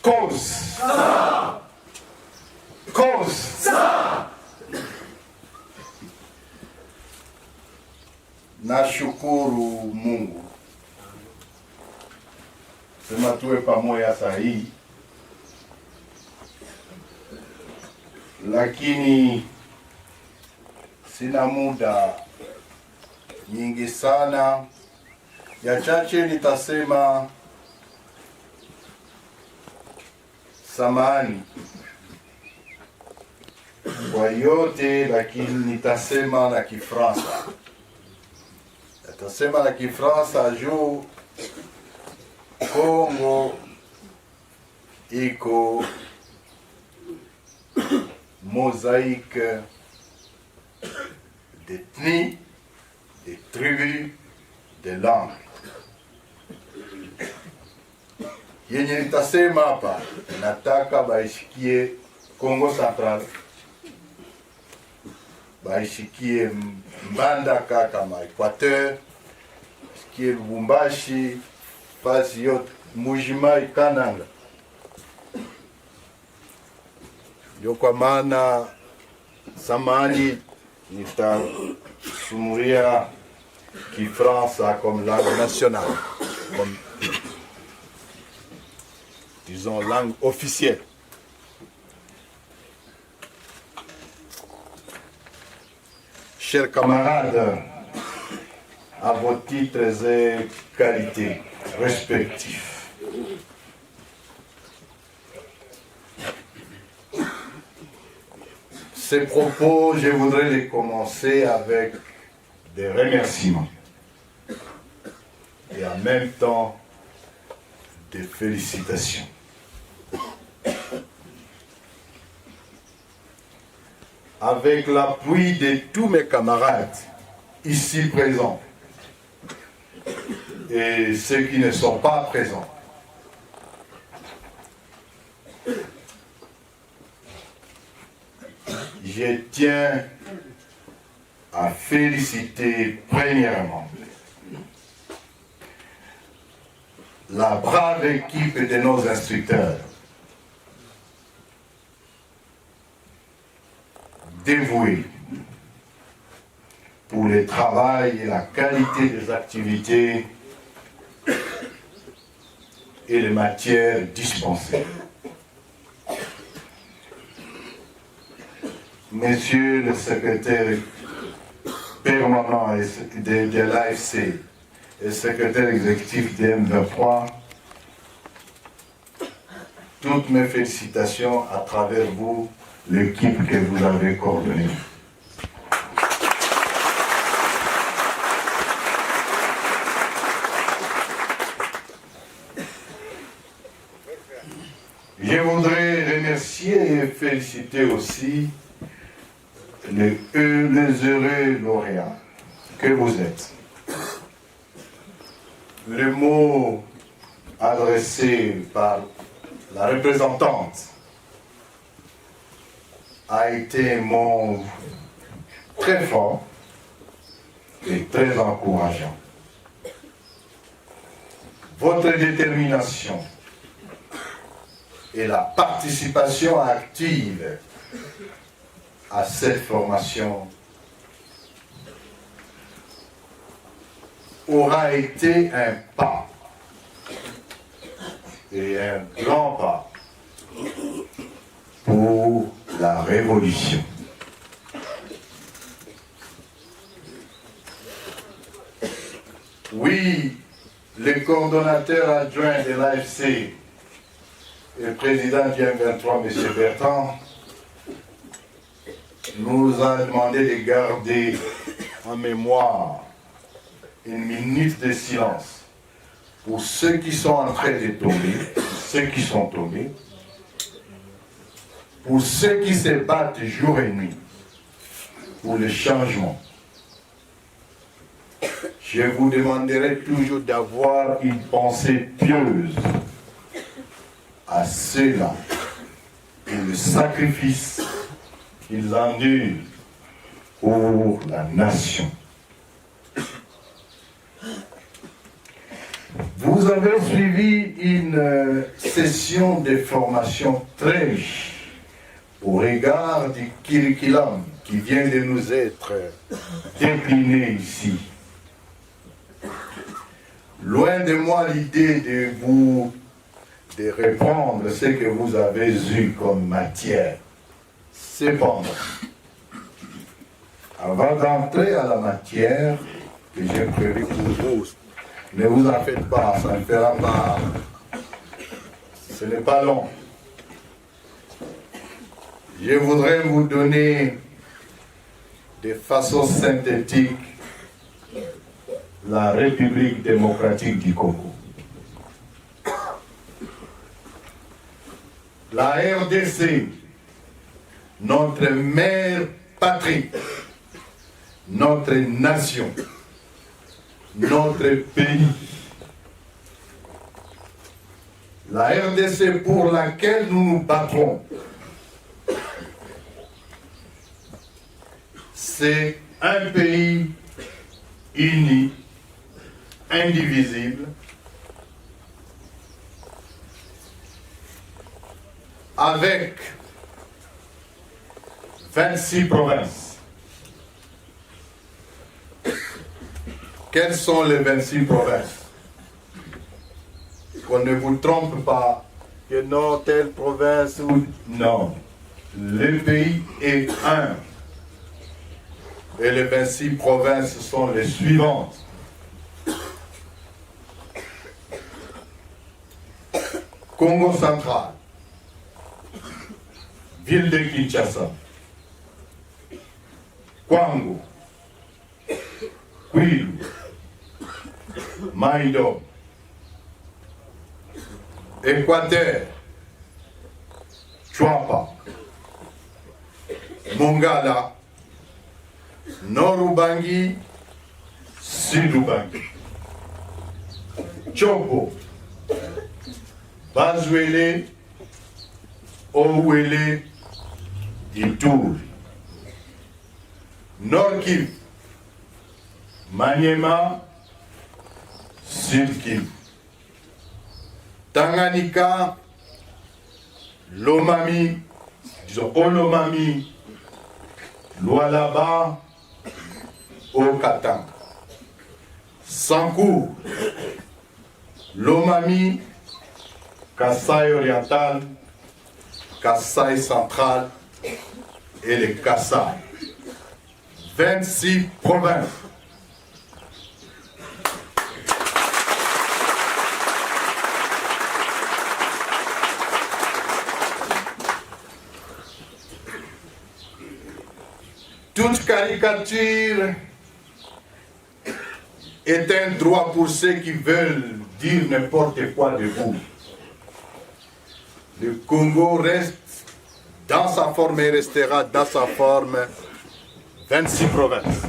Cause. Cause. Nashukuru Mungu. Sema tuwe pamoja sahihi. Lakini sina muda nyingi sana. Ya chache nitasema samahani kwa yote, lakini nitasema na Kifransa. Nitasema na Kifransa juu Kongo iko mosaïque d'ethnies, de tribus, de langues. Yenye nitasema hapa nataka baishikie Kongo Central, baishikie Mbandaka kama Equateur, baishikie Lubumbashi, fasi yote, Mujimai, Kananga. Ndio kwa maana samani nitasumuria Kifransa comme langue nationale, comme disons langue officielle. Chers camarades, à vos titres et qualités respectifs, ces propos, je voudrais les commencer avec des remerciements et en même temps des félicitations. Avec l'appui de tous mes camarades ici présents et ceux qui ne sont pas présents, je tiens à féliciter premièrement la brave équipe de nos instructeurs, dévoués pour le travail et la qualité des activités et les matières dispensées. Monsieur le secrétaire permanent de l'AFC et secrétaire exécutif de M23, toutes mes félicitations à travers vous, l'équipe que vous avez coordonnée. Je voudrais remercier et féliciter aussi les heureux lauréats que vous êtes. Le mot adressé par la représentante a été un mot très fort et très encourageant. Votre détermination et la participation active à cette formation aura été un pas et un grand pas pour la révolution. Oui, le coordonnateur adjoint de l'AFC et président du M23, M. Bertrand, nous a demandé de garder en mémoire une minute de silence pour ceux qui sont en train de tomber, ceux qui sont tombés, pour ceux qui se battent jour et nuit pour le changement. Je vous demanderai toujours d'avoir une pensée pieuse à ceux-là et le sacrifice qu'ils endurent pour la nation. Vous avez suivi une session de formation très riche au regard du curriculum qui vient de nous être décliné ici. Loin de moi l'idée de répondre ce que vous avez eu comme matière. Cependant, avant d'entrer à la matière que j'ai prévue pour vous, ne vous en faites pas, ça ne fera pas. Ce n'est pas long. Je voudrais vous donner de façon synthétique la République démocratique du Congo. La RDC, notre mère patrie, notre nation, notre pays. La RDC pour laquelle nous nous battrons, c'est un pays uni, indivisible, avec 26 provinces. Quelles sont les 26 provinces? Qu'on ne vous trompe pas, que non, telle province ou... Non. Le pays est un. Et les 26 provinces sont les suivantes. Congo central, ville de Kinshasa, Kwango, Kwilu, Maïdo, Équateur, Chouapa, Mongala, Nord-Ubangi, Sud-Ubangi, Chopo, Bazuele, Ouele, Ituri, Nord-Kivu, Maniema, Sud-Kivu, Tanganyika, Lomami, disons Olomami, Lualaba, Okatanga, Sankour, Lomami, Kasaï oriental, Kasaï central et les Kasaï. 26 provinces. Toute caricature est un droit pour ceux qui veulent dire n'importe quoi de vous. Le Congo reste dans sa forme et restera dans sa forme 26 provinces.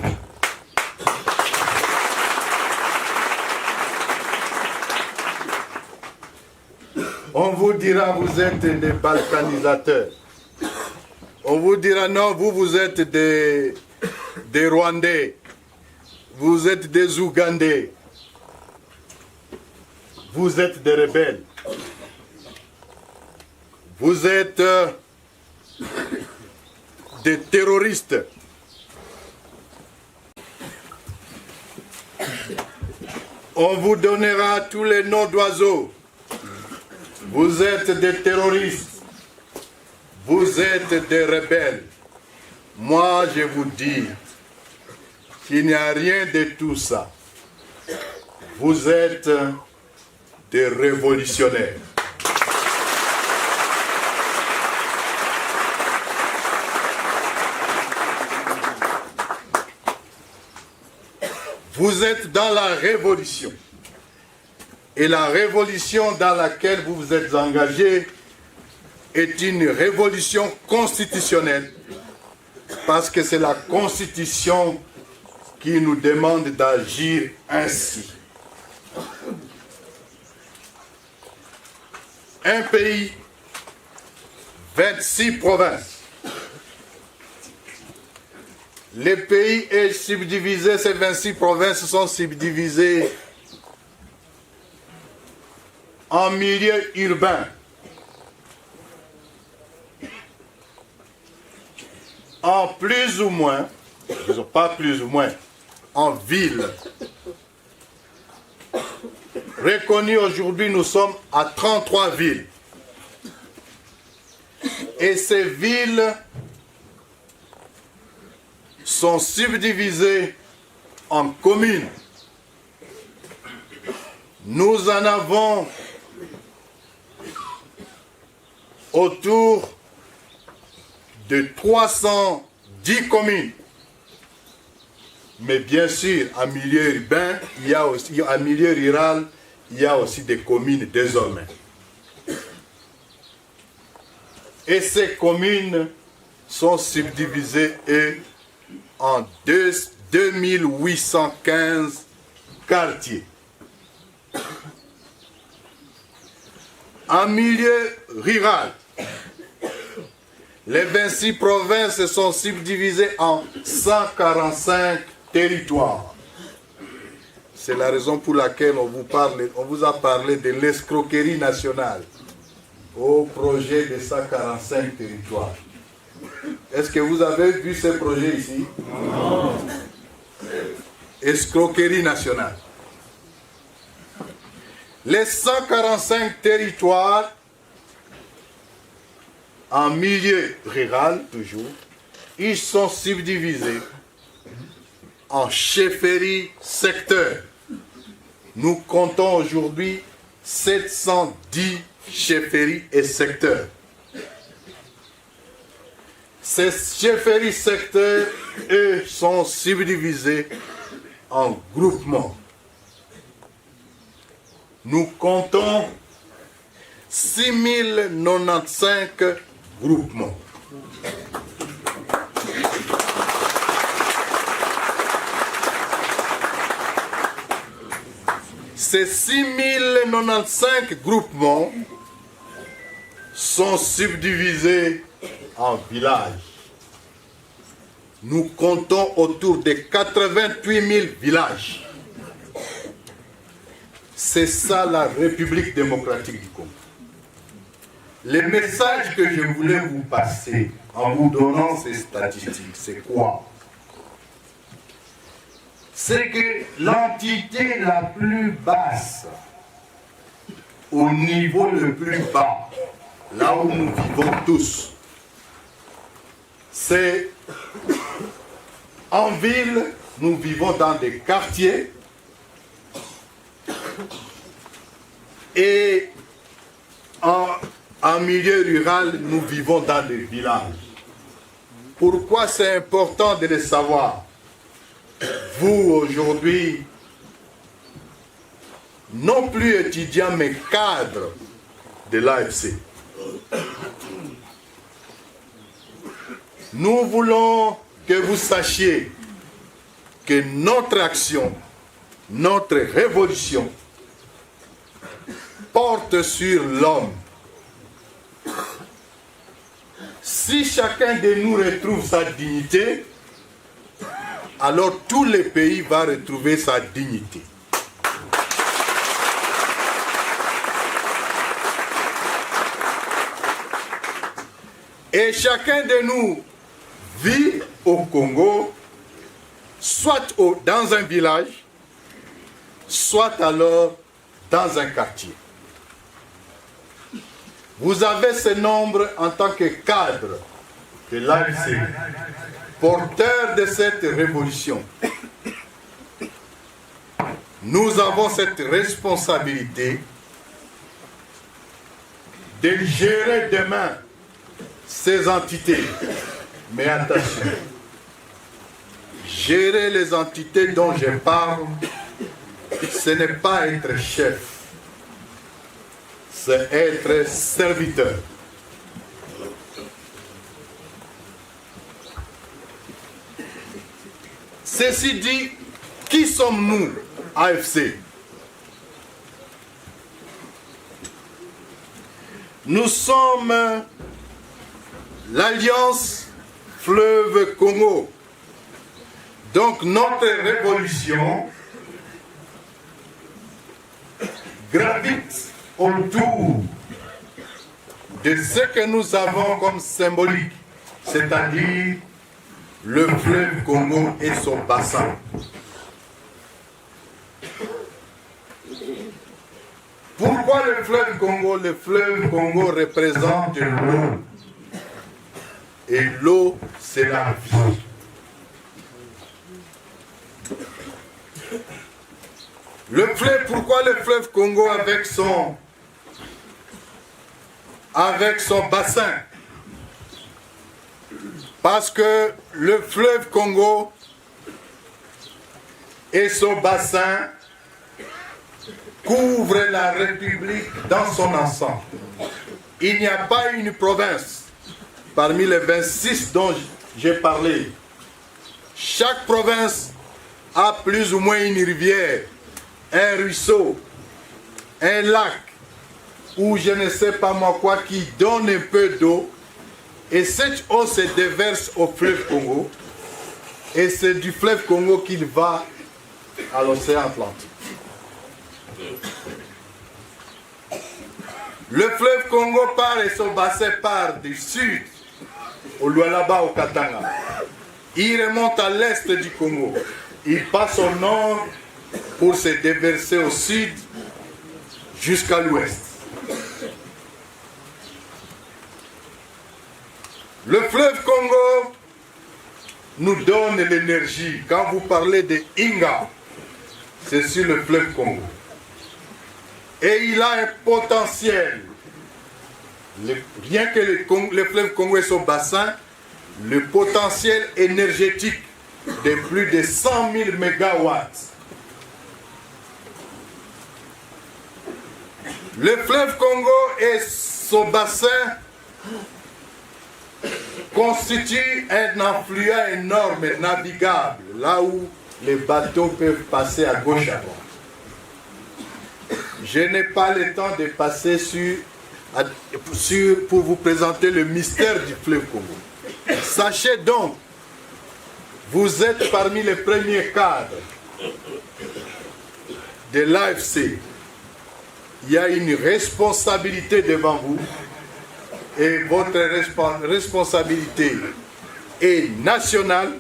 On vous dira vous êtes des balkanisateurs. On vous dira non, vous êtes des Rwandais. Vous êtes des Ougandais. Vous êtes des rebelles. Vous êtes des terroristes. On vous donnera tous les noms d'oiseaux. Vous êtes des terroristes. Vous êtes des rebelles. Moi, je vous dis qu'il n'y a rien de tout ça. Vous êtes des révolutionnaires. Vous êtes dans la révolution. Et la révolution dans laquelle vous vous êtes engagés est une révolution constitutionnelle. Parce que c'est la Constitution qui nous demande d'agir ainsi. Un pays, 26 provinces. Le pays est subdivisé, ces 26 provinces sont subdivisées en milieu urbain, en plus ou moins, disons pas plus ou moins, en ville. Reconnu aujourd'hui, nous sommes à 33 villes. Et ces villes sont subdivisées en communes. Nous en avons autour de 310 communes. Mais bien sûr, en milieu urbain, il y a aussi, en milieu rural, il y a aussi des communes désormais. Et ces communes sont subdivisées en 2815 quartiers. En milieu rural, les 26 provinces sont subdivisées en 145 territoires. C'est la raison pour laquelle on vous a parlé de l'escroquerie nationale au projet de 145 territoires. Est-ce que vous avez vu ce projet ici? Non. Escroquerie nationale. Les 145 territoires en milieu rural, toujours, ils sont subdivisés en chefferies secteurs. Nous comptons aujourd'hui 710 chefferies et secteurs. Ces chefferies secteurs, eux, sont subdivisés en groupements. Nous comptons 6095 groupements. Ces 6095 groupements sont subdivisés en villages. Nous comptons autour de 88 000 villages. C'est ça la République démocratique du Congo. Le message que je voulais vous passer en vous donnant ces statistiques, c'est quoi? C'est que l'entité la plus basse, au niveau le plus bas, là où nous vivons tous, c'est en ville, nous vivons dans des quartiers et en milieu rural, nous vivons dans des villages. Pourquoi c'est important de le savoir? Vous, aujourd'hui, non plus étudiants, mais cadres de l'AFC, nous voulons que vous sachiez que notre action, notre révolution, porte sur l'homme. Si chacun de nous retrouve sa dignité, alors tout le pays va retrouver sa dignité. Et chacun de nous vit au Congo, soit dans un village, soit alors dans un quartier. Vous avez ce nombre en tant que cadre de l'AFC, porteur de cette révolution. Nous avons cette responsabilité de gérer demain ces entités. Mais attention, gérer les entités dont je parle, ce n'est pas être chef, c'est être serviteur. Ceci dit, qui sommes-nous, AFC? Nous sommes l'Alliance Fleuve Congo. Donc notre révolution gravite autour de ce que nous avons comme symbolique, c'est-à-dire le fleuve Congo et son bassin. Pourquoi le fleuve Congo? Le fleuve Congo représente l'eau. Et l'eau, c'est la vie. Le fleuve, pourquoi le fleuve Congo avec son bassin? Parce que le fleuve Congo et son bassin couvrent la République dans son ensemble. Il n'y a pas une province parmi les 26 dont j'ai parlé. Chaque province a plus ou moins une rivière, un ruisseau, un lac, ou je ne sais pas moi quoi, qui donne un peu d'eau, et cette eau se déverse au fleuve Congo, et c'est du fleuve Congo qu'il va à l'océan Atlantique. Le fleuve Congo part et son bassin part du sud, au Lualaba, au Katanga. Il remonte à l'est du Congo. Il passe au nord pour se déverser au sud jusqu'à l'ouest. Le fleuve Congo nous donne l'énergie. Quand vous parlez de Inga, c'est sur le fleuve Congo. Et il a un potentiel. Rien que le fleuve Congo et son bassin, le potentiel énergétique de plus de 100 000 mégawatts. Le fleuve Congo et son bassin constituent un affluent énorme, navigable, là où les bateaux peuvent passer à gauche à droite. Je n'ai pas le temps de passer pour vous présenter le mystère du fleuve Congo. Sachez donc, vous êtes parmi les premiers cadres de l'AFC. Il y a une responsabilité devant vous et votre responsabilité est nationale,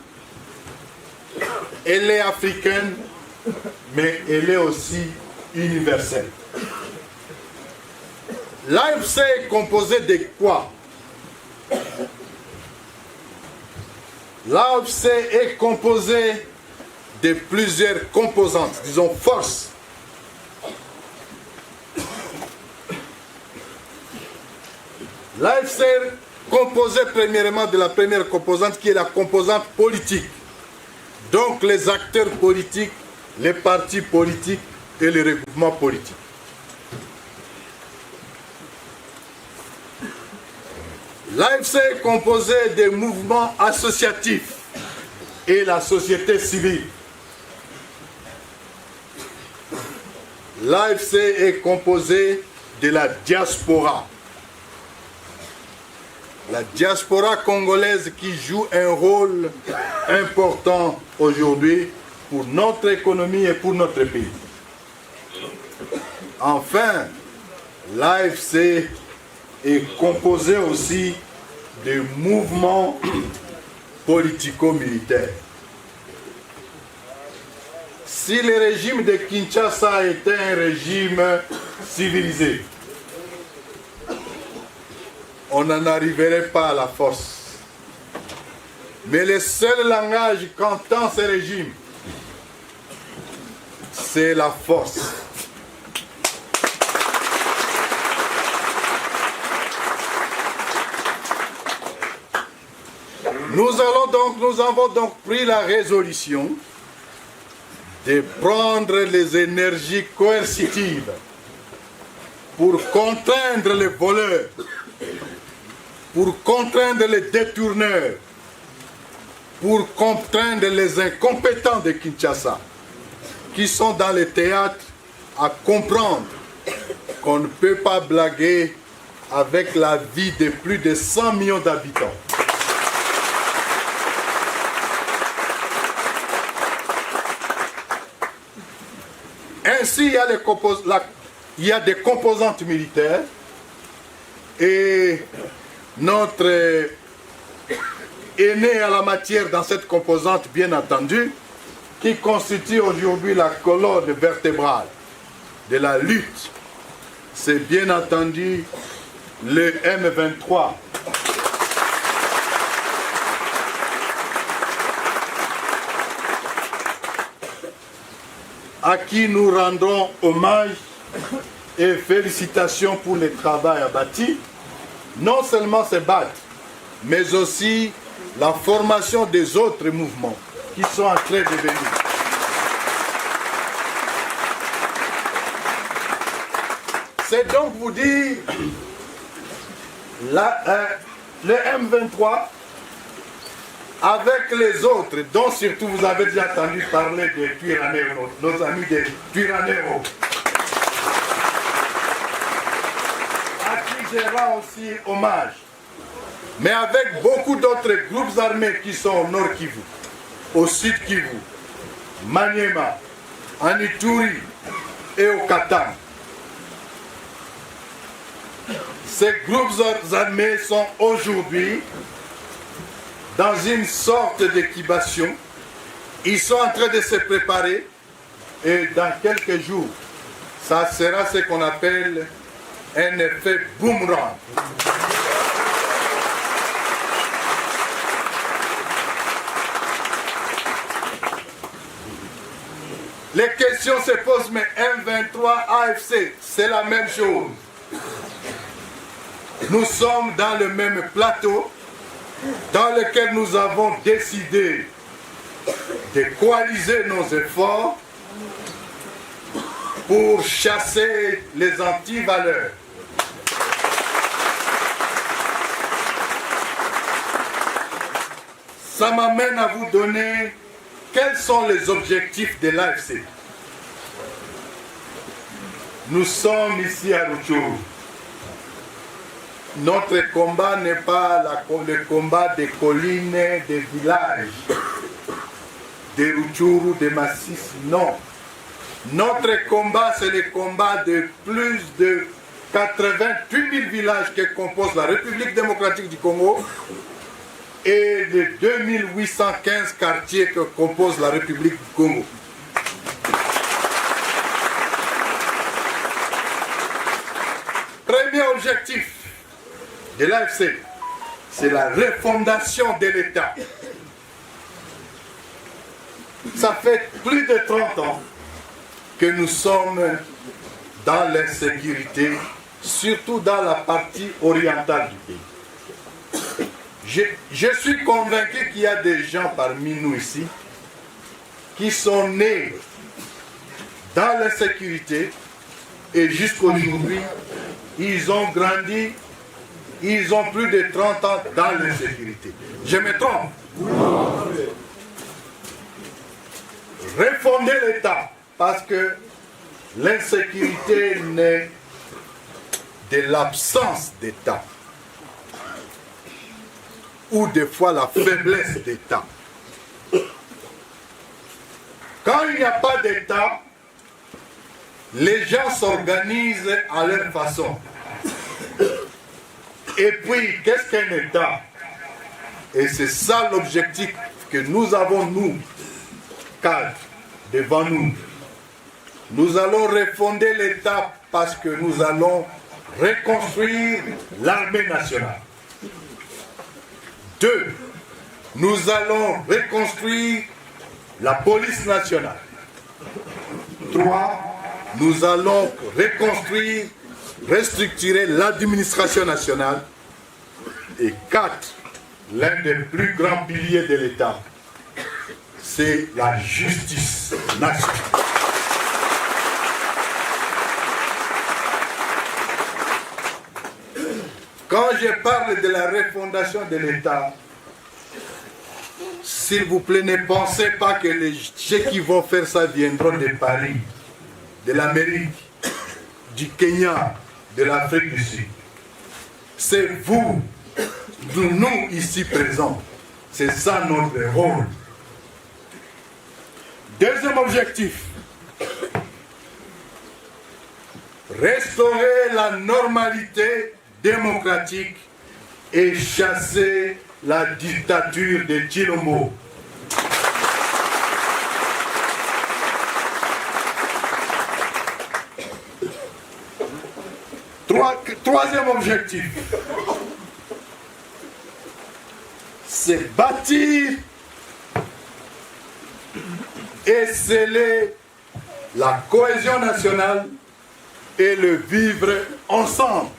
elle est africaine, mais elle est aussi universelle. L'AFC est composé de quoi? L'AFC est composé de plusieurs composantes, disons forces. L'AFC est composé premièrement de la première composante qui est la composante politique. Donc les acteurs politiques, les partis politiques et les regroupements politiques. L'AFC est composé des mouvements associatifs et la société civile. L'AFC est composé de la diaspora. La diaspora congolaise qui joue un rôle important aujourd'hui pour notre économie et pour notre pays. Enfin, l'AFC est composé aussi de mouvements politico-militaires. Si le régime de Kinshasa était un régime civilisé, on n'en arriverait pas à la force. Mais le seul langage qu'entend ce régime, c'est la force. Nous avons donc pris la résolution de prendre les énergies coercitives pour contraindre les voleurs, pour contraindre les détourneurs, pour contraindre les incompétents de Kinshasa, qui sont dans les théâtres, à comprendre qu'on ne peut pas blaguer avec la vie de plus de 100 millions d'habitants. Ainsi, il y a il y a des composantes militaires et notre aîné à la matière dans cette composante, bien entendu, qui constitue aujourd'hui la colonne vertébrale de la lutte, c'est bien entendu le M23. À qui nous rendons hommage et félicitations pour le travail abattu, non seulement ces BAT, mais aussi la formation des autres mouvements qui sont en train de venir. C'est donc vous dire, le M23, avec les autres, dont surtout vous avez déjà entendu parler des Twiraneros, nos amis des Twiraneros, à qui je rends aussi hommage, mais avec beaucoup d'autres groupes armés qui sont au nord Kivu, au sud Kivu, Maniema, en Ituri et au Katanga. Ces groupes armés sont aujourd'hui dans une sorte d'équipation. Ils sont en train de se préparer et dans quelques jours, ça sera ce qu'on appelle un effet boomerang. Les questions se posent, mais M23 AFC, c'est la même chose. Nous sommes dans le même plateau dans lequel nous avons décidé de coaliser nos efforts pour chasser les antivaleurs. Ça m'amène à vous donner quels sont les objectifs de l'AFC. Nous sommes ici à Rutshuru. Notre combat n'est pas le combat des collines, des villages, des Rutshuru, des Massis, non. Notre combat, c'est le combat de plus de 88 000 villages qui composent la République démocratique du Congo et les 2815 quartiers que compose la République du Congo. Premier objectif de l'AFC, c'est la refondation de l'État. Ça fait plus de 30 ans que nous sommes dans l'insécurité, surtout dans la partie orientale du pays. Je suis convaincu qu'il y a des gens parmi nous ici qui sont nés dans l'insécurité et jusqu'aujourd'hui, ils ont grandi, ils ont plus de 30 ans dans l'insécurité. Je me trompe? Refonder l'État, parce que l'insécurité naît de l'absence d'État, ou des fois la faiblesse d'État. Quand il n'y a pas d'État, les gens s'organisent à leur façon. Et puis, qu'est-ce qu'un État? Et c'est ça l'objectif que nous avons, nous, cadres, devant nous. Nous allons refonder l'État parce que nous allons reconstruire l'armée nationale. 2. Nous allons reconstruire la police nationale. 3. Nous allons reconstruire, restructurer l'administration nationale. Et 4. L'un des plus grands piliers de l'État, c'est la justice nationale. Quand je parle de la refondation de l'État, s'il vous plaît, ne pensez pas que ceux qui vont faire ça viendront de Paris, de l'Amérique, du Kenya, de l'Afrique du Sud. C'est vous, nous ici présents. C'est ça notre rôle. « 2. Objectif, restaurer la normalité démocratique et chasser la dictature de Chilombo. Troisième objectif, c'est bâtir et sceller la cohésion nationale et le vivre ensemble.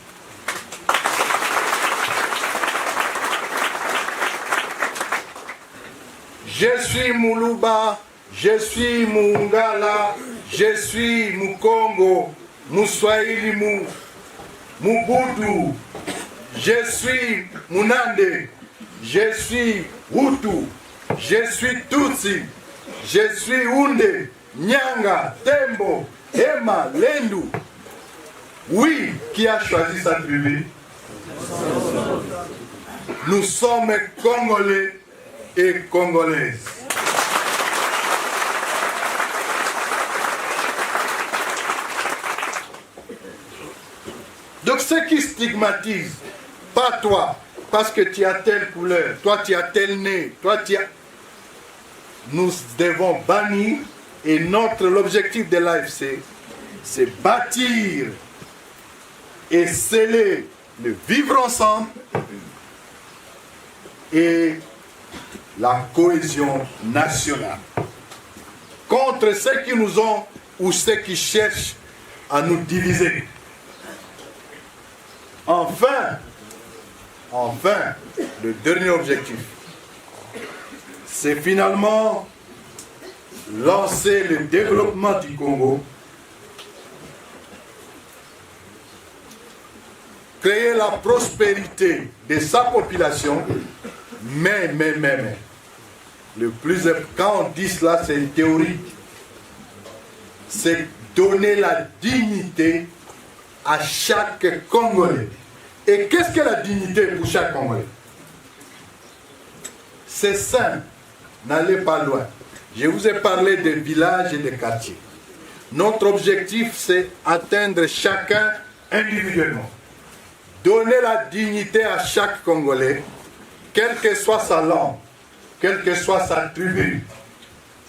Je suis Muluba, je suis Mungala, je suis Mukongo, Muswahili, Mubutu, je suis Munande, je suis Hutu, je suis Tutsi, je suis Hunde, Nyanga, Tembo, Ema, Lendu. Oui, qui a choisi sa tribu? Nous sommes Congolais et Congolaises. Donc ce qui stigmatise, pas toi, parce que tu as telle couleur, toi tu as tel nez, toi tu as... Nous devons bannir, et l'objectif de l'AFC, c'est bâtir et sceller le vivre ensemble et la cohésion nationale contre ceux qui nous ont ou ceux qui cherchent à nous diviser. Enfin, le dernier objectif, c'est finalement lancer le développement du Congo, créer la prospérité de sa population, mais, le plus, quand on dit cela, c'est une théorie, c'est donner la dignité à chaque Congolais. Et qu'est-ce que la dignité pour chaque Congolais? C'est simple, n'allez pas loin. Je vous ai parlé des villages et des quartiers. Notre objectif, c'est atteindre chacun individuellement. Donner la dignité à chaque Congolais, quelle que soit sa langue, quelle que soit sa tribu,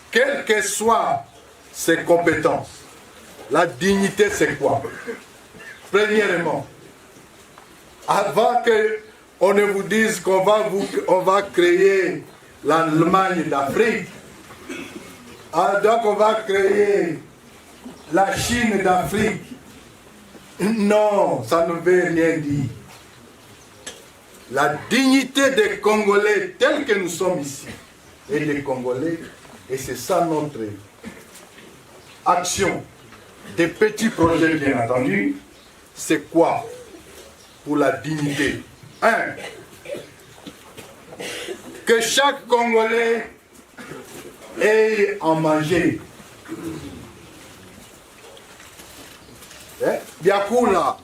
quelles que soient ses compétences. La dignité, c'est quoi? Premièrement, avant qu'on ne vous dise qu'on va créer l'Allemagne d'Afrique, donc on va créer la Chine d'Afrique. Non, ça ne veut rien dire. La dignité des Congolais tels que nous sommes ici, et des Congolais, et c'est ça notre action. Des petits projets, bien entendu, c'est quoi pour la dignité? Un, que chaque Congolais ait à manger. Biakoula,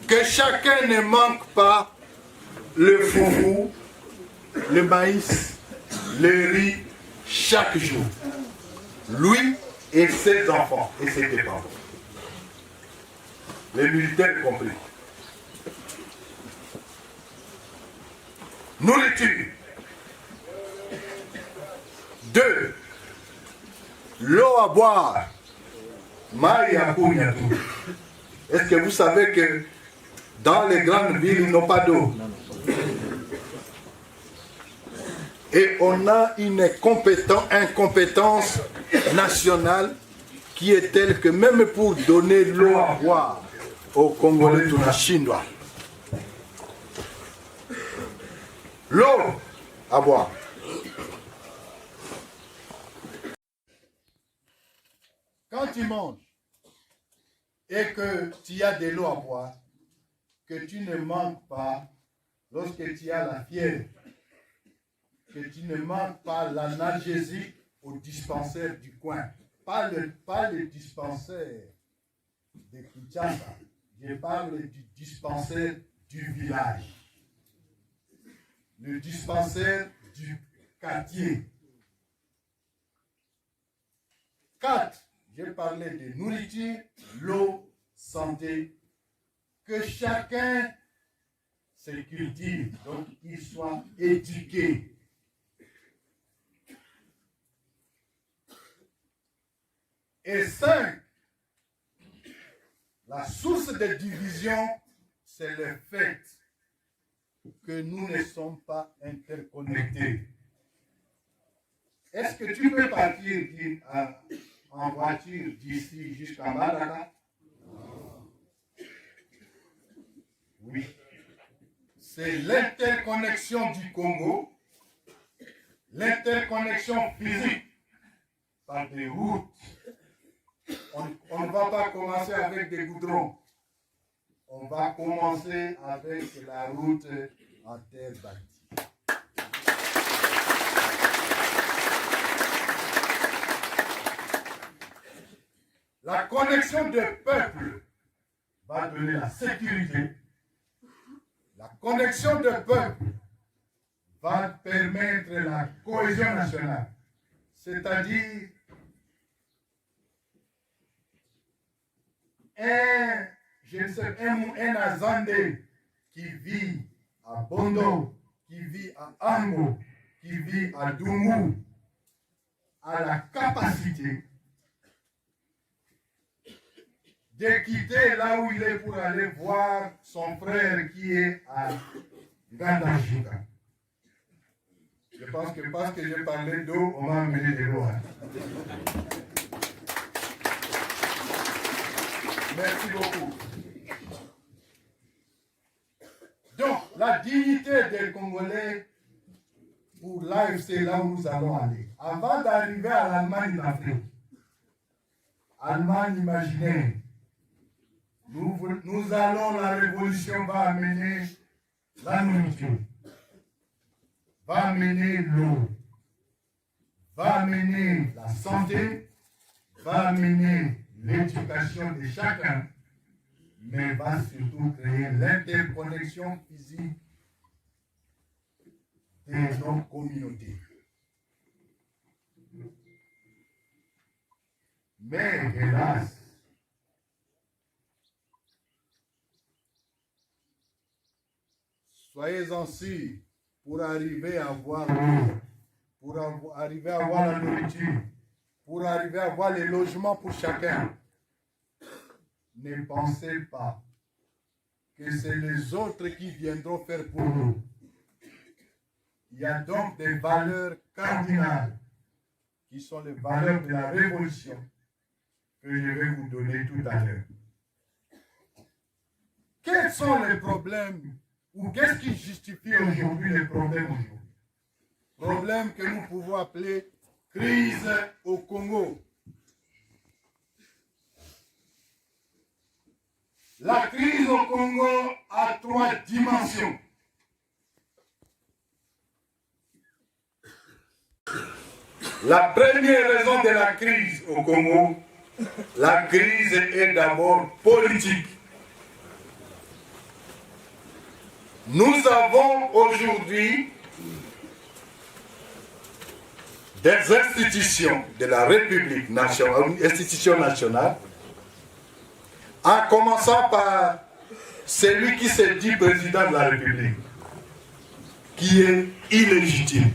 que chacun ne manque pas le foufou, le maïs, le riz chaque jour. Lui et ses enfants et ses dépendants. Les militaires compris. Nourriture. 2. L'eau à boire. Est-ce que vous savez que dans les grandes villes, ils n'ont pas d'eau? Et on a une incompétence nationale qui est telle que même pour donner l'eau à boire aux Congolais, tout la chinois. L'eau à boire. Quand tu manges et que tu as de l'eau à boire, que tu ne manques pas lorsque tu as la fièvre, que tu ne manques pas l'analgésique au dispensaire du coin, pas le dispensaire de Kinshasa, je parle du dispensaire du village, le dispensaire du quartier. 4. J'ai parlé de nourriture, l'eau, santé, que chacun se cultive, donc qu'il soit éduqué. Et 5, la source de division, c'est le fait que nous ne sommes pas interconnectés. Est-ce que tu peux partir en voiture d'ici jusqu'à Madaka? Oui. C'est l'interconnexion du Congo, l'interconnexion physique par des routes. On ne va pas commencer avec des goudrons. On va commencer avec la route en terre bâtie. La connexion des peuples va donner la sécurité. La connexion des peuples va permettre la cohésion nationale. C'est-à-dire un Azandé qui vit à Bondo, qui vit à Ango, qui vit à Dungu, a la capacité de quitter là où il est pour aller voir son frère qui est à Gandajika. Je pense que parce que j'ai parlé d'eau, on va amener de l'eau. Merci beaucoup. Donc, la dignité des Congolais pour l'AFC, là où nous allons aller. Avant d'arriver à l'Allemagne d'Afrique, Allemagne imaginaire, nous allons, la révolution va amener la nourriture, va amener l'eau, va amener la santé, va amener l'éducation de chacun, mais va surtout créer l'interconnexion physique de nos communautés. Mais hélas, soyez-en sûrs, pour arriver à avoir l'eau, pour arriver à avoir la nourriture, pour arriver à avoir les logements pour chacun, ne pensez pas que c'est les autres qui viendront faire pour nous. Il y a donc des valeurs cardinales qui sont les valeurs de la révolution que je vais vous donner tout à l'heure. Quels sont les problèmes ou qu'est-ce qui justifie aujourd'hui les problèmes aujourd'hui? Problèmes que nous pouvons appeler crise au Congo. La crise au Congo a 3 dimensions. La première raison de la crise au Congo, la crise est d'abord politique. Nous avons aujourd'hui des institutions de la République nationale, institutions nationales, en commençant par celui qui se dit président de la République, qui est illégitime.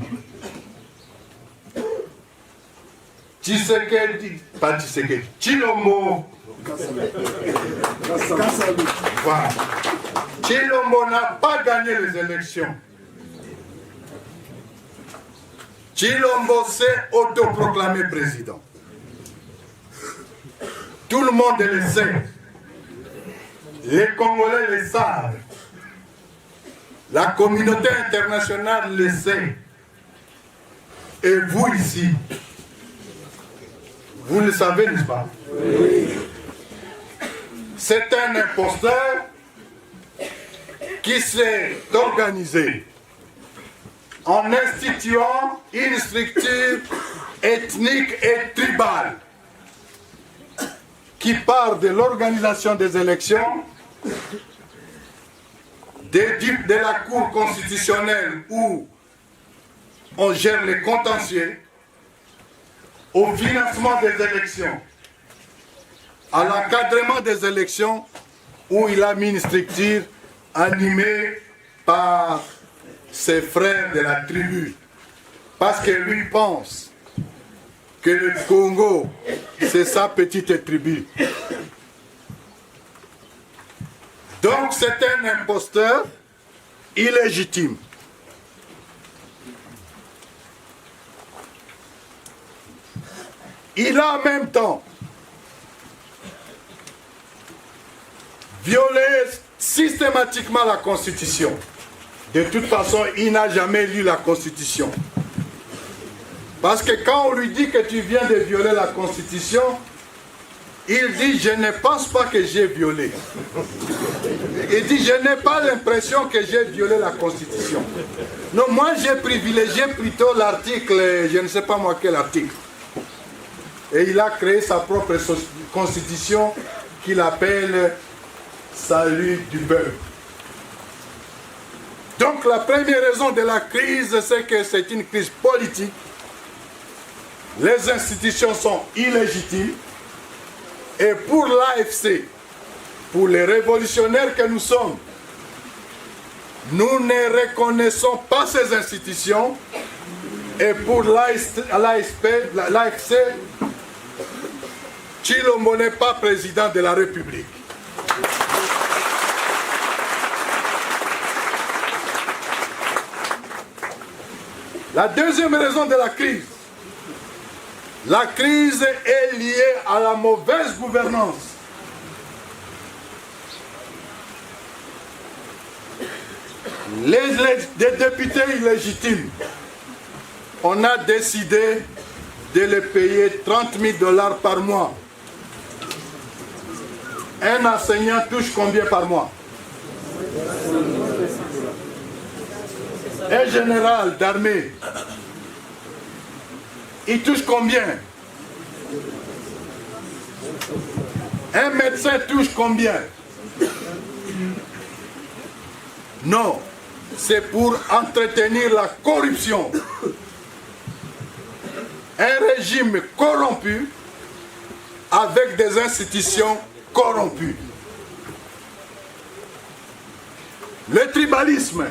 Tshisekedi, pas Tshisekedi, Tshilombo. Voilà. Tshilombo n'a pas gagné les élections. Tshilombo s'est autoproclamé président. Tout le monde le sait. Les Congolais le savent. La communauté internationale le sait. Et vous ici, vous le savez, n'est-ce pas? Oui. C'est un imposteur qui s'est organisé en instituant une structure ethnique et tribale qui part de l'organisation des élections, de la Cour constitutionnelle où on gère les contentieux, au financement des élections, à l'encadrement des élections où il a mis une structure animée par ses frères de la tribu. Parce que lui pense que le Congo, c'est sa petite tribu. Donc c'est un imposteur illégitime. Il a en même temps violé systématiquement la Constitution. De toute façon, il n'a jamais lu la Constitution. Parce que quand on lui dit que tu viens de violer la Constitution, il dit « je ne pense pas que j'ai violé ». Il dit « je n'ai pas l'impression que j'ai violé la Constitution ». Non, moi j'ai privilégié plutôt l'article, je ne sais pas moi quel article. Et il a créé sa propre constitution qu'il appelle « Salut du peuple ». Donc la première raison de la crise, c'est que c'est une crise politique. Les institutions sont illégitimes. Et pour l'AFC, pour les révolutionnaires que nous sommes, nous ne reconnaissons pas ces institutions. Et pour l'AFC, Tshilombo n'est pas président de la République. La deuxième raison de la crise est liée à la mauvaise gouvernance. Les députés illégitimes, on a décidé de les payer 30 000 $ par mois. Un enseignant touche combien par mois? Un général d'armée, il touche combien? Un médecin touche combien? Non, c'est pour entretenir la corruption. Un régime corrompu avec des institutions corrompues. Le tribalisme.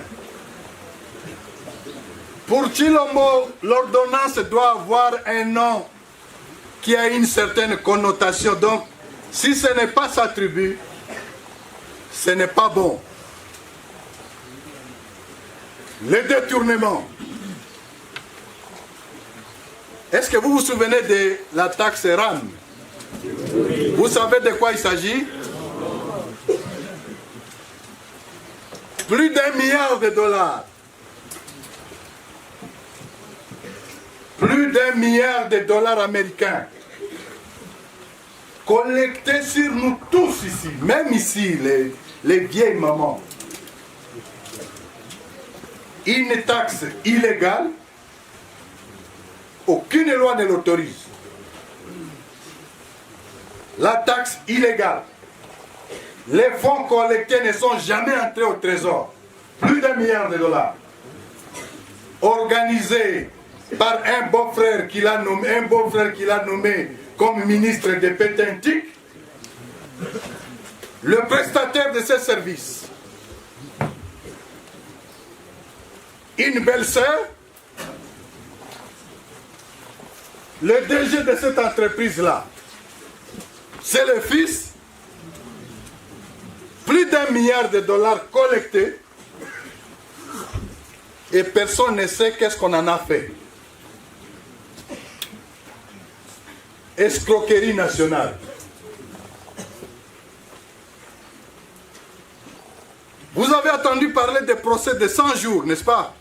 Pour Tshilombo, l'ordonnance doit avoir un nom qui a une certaine connotation. Donc, si ce n'est pas sa tribu, ce n'est pas bon. Le détournement. Est-ce que vous vous souvenez de la taxe RAM? Vous savez de quoi il s'agit? Plus d'1 milliard $. Plus d'1 milliard $ américains collectés sur nous tous ici, même ici, les vieilles mamans. Une taxe illégale, aucune loi ne l'autorise. La taxe illégale. Les fonds collectés ne sont jamais entrés au trésor. Plus d'1 milliard $. Organisés par un beau-frère qu'il a nommé, comme ministre de Pétentique, le prestataire de ces services, une belle-sœur, le DG de cette entreprise-là, c'est le fils, plus d'1 milliard $, collectés, et personne ne sait qu'est-ce qu'on en a fait. Escroquerie nationale. Vous avez entendu parler des procès de 100 jours, n'est-ce pas?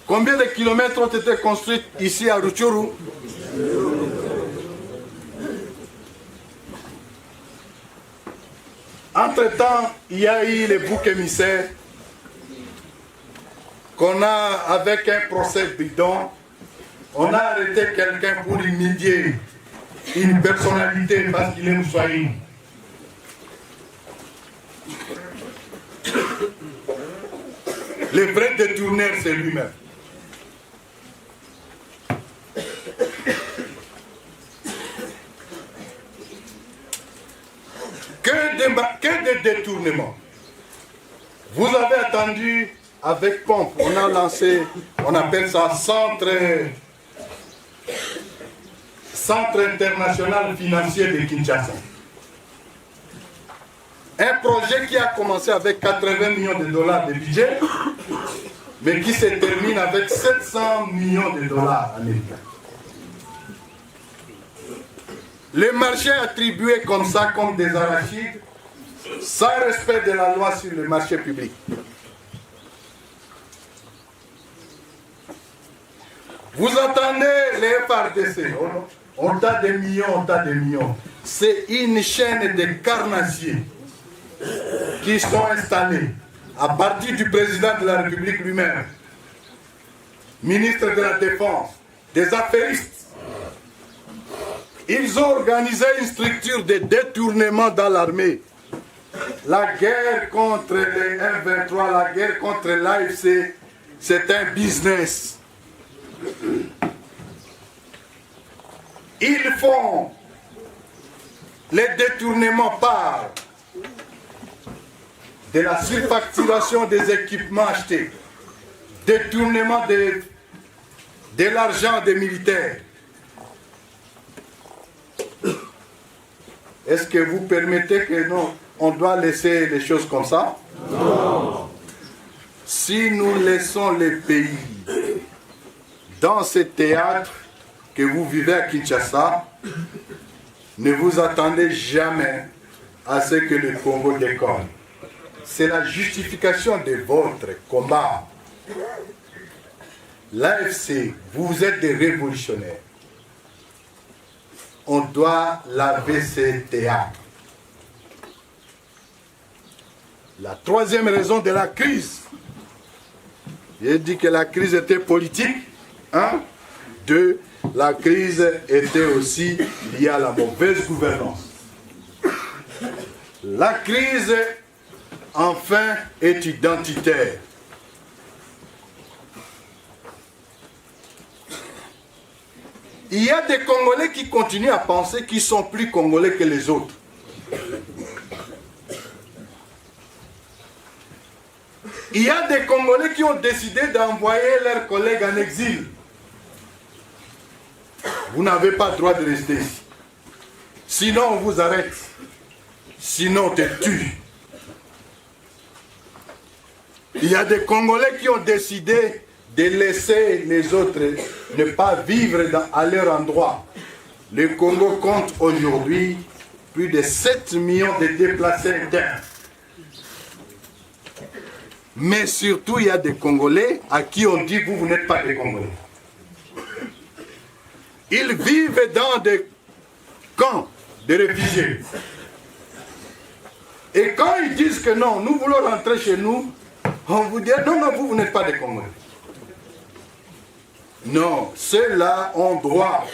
Combien de kilomètres ont été construits ici à Rutshuru? Entre-temps, il y a eu les boucs émissaires qu'on a, avec un procès bidon, on a arrêté quelqu'un pour humilier une personnalité parce qu'il est moussaïn. Le vrai détourneur, c'est lui-même. que des détournements. Vous avez attendu avec pompe, on a lancé, on appelle ça Centre international financier de Kinshasa. Un projet qui a commencé avec 80 millions de dollars de budget, mais qui se termine avec 700 millions de dollars américains. Les marchés attribués comme ça, comme des arachides, sans respect de la loi sur le marché public. Vous entendez les FRDC, on t'a des millions, on t'a des millions. C'est une chaîne de carnassiers qui sont installés à partir du président de la République lui-même, ministre de la Défense, des affairistes. Ils ont organisé une structure de détournement dans l'armée. La guerre contre les M23, la guerre contre l'AFC, c'est un business. Ils font les détournements par de la surfacturation des équipements achetés, détournement de l'argent des militaires. Est-ce que vous permettez que non, on doit laisser les choses comme ça? Non. Si nous laissons les pays dans ce théâtre que vous vivez à Kinshasa, ne vous attendez jamais à ce que le Congo décolle. C'est la justification de votre combat. L'AFC, vous êtes des révolutionnaires. On doit laver ces théâtres. La troisième raison de la crise, j'ai dit que la crise était politique. 1. 2. La crise était aussi liée à la mauvaise gouvernance. La crise, enfin, est identitaire. Il y a des Congolais qui continuent à penser qu'ils sont plus Congolais que les autres. Il y a des Congolais qui ont décidé d'envoyer leurs collègues en exil. Vous n'avez pas le droit de rester ici. Sinon, on vous arrête. Sinon, on te tue. Il y a des Congolais qui ont décidé de laisser les autres ne pas vivre à leur endroit. Le Congo compte aujourd'hui plus de 7 millions de déplacés internes. Mais surtout, il y a des Congolais à qui on dit « vous n'êtes pas des Congolais ». Ils vivent dans des camps de réfugiés. Et quand ils disent que non, nous voulons rentrer chez nous, on vous dit « non, non, vous n'êtes pas des Congolais ». Non, ceux-là ont droit,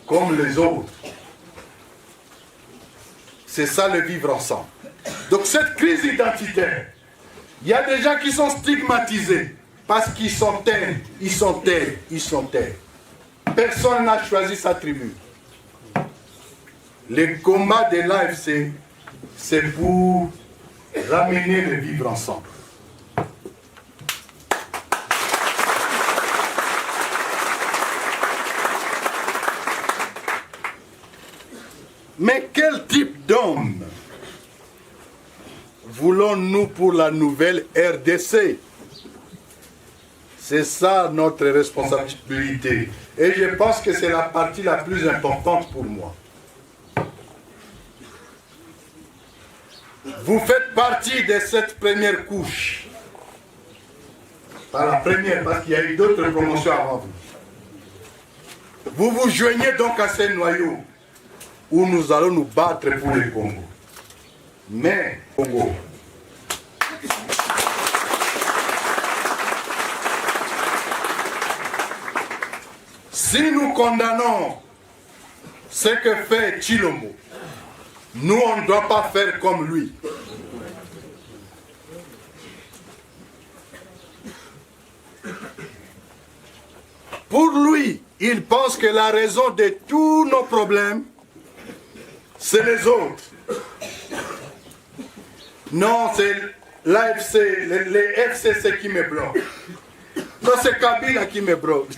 comme les autres. C'est ça le vivre ensemble. Donc cette crise identitaire, il y a des gens qui sont stigmatisés parce qu'ils sont tels, ils sont tels, ils sont tels. Personne n'a choisi sa tribu. Le combat de l'AFC, c'est pour ramener le vivre ensemble. Mais quel type d'homme voulons-nous pour la nouvelle RDC? C'est ça notre responsabilité. Et je pense que c'est la partie la plus importante pour moi. Vous faites partie de cette première couche. Pas la première, parce qu'il y a eu d'autres promotions avant vous. Vous vous joignez donc à ces noyaux où nous allons nous battre pour le Congo. Mais, Congo, si nous condamnons ce que fait Tshilombo, nous, on ne doit pas faire comme lui. Pour lui, il pense que la raison de tous nos problèmes, c'est les autres. Non, c'est l'AFC, les FCC qui me bloquent. Non, c'est Kabila qui me bloque.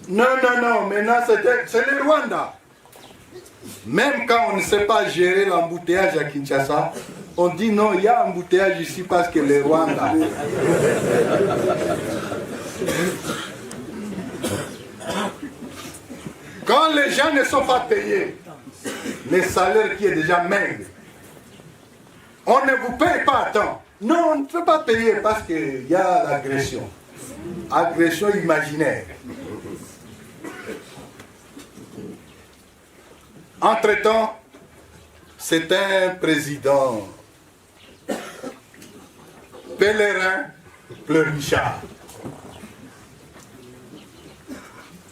Non, maintenant c'est le Rwanda. Même quand on ne sait pas gérer l'embouteillage à Kinshasa, on dit non, il y a embouteillage ici parce que le Rwanda. Quand les gens ne sont pas payés, les salaires qui est déjà maigre, on ne vous paye pas à temps. Non, on ne peut pas payer parce qu'il y a l'agression. Agression imaginaire. Entre-temps, c'est un président pèlerin pleurnichard.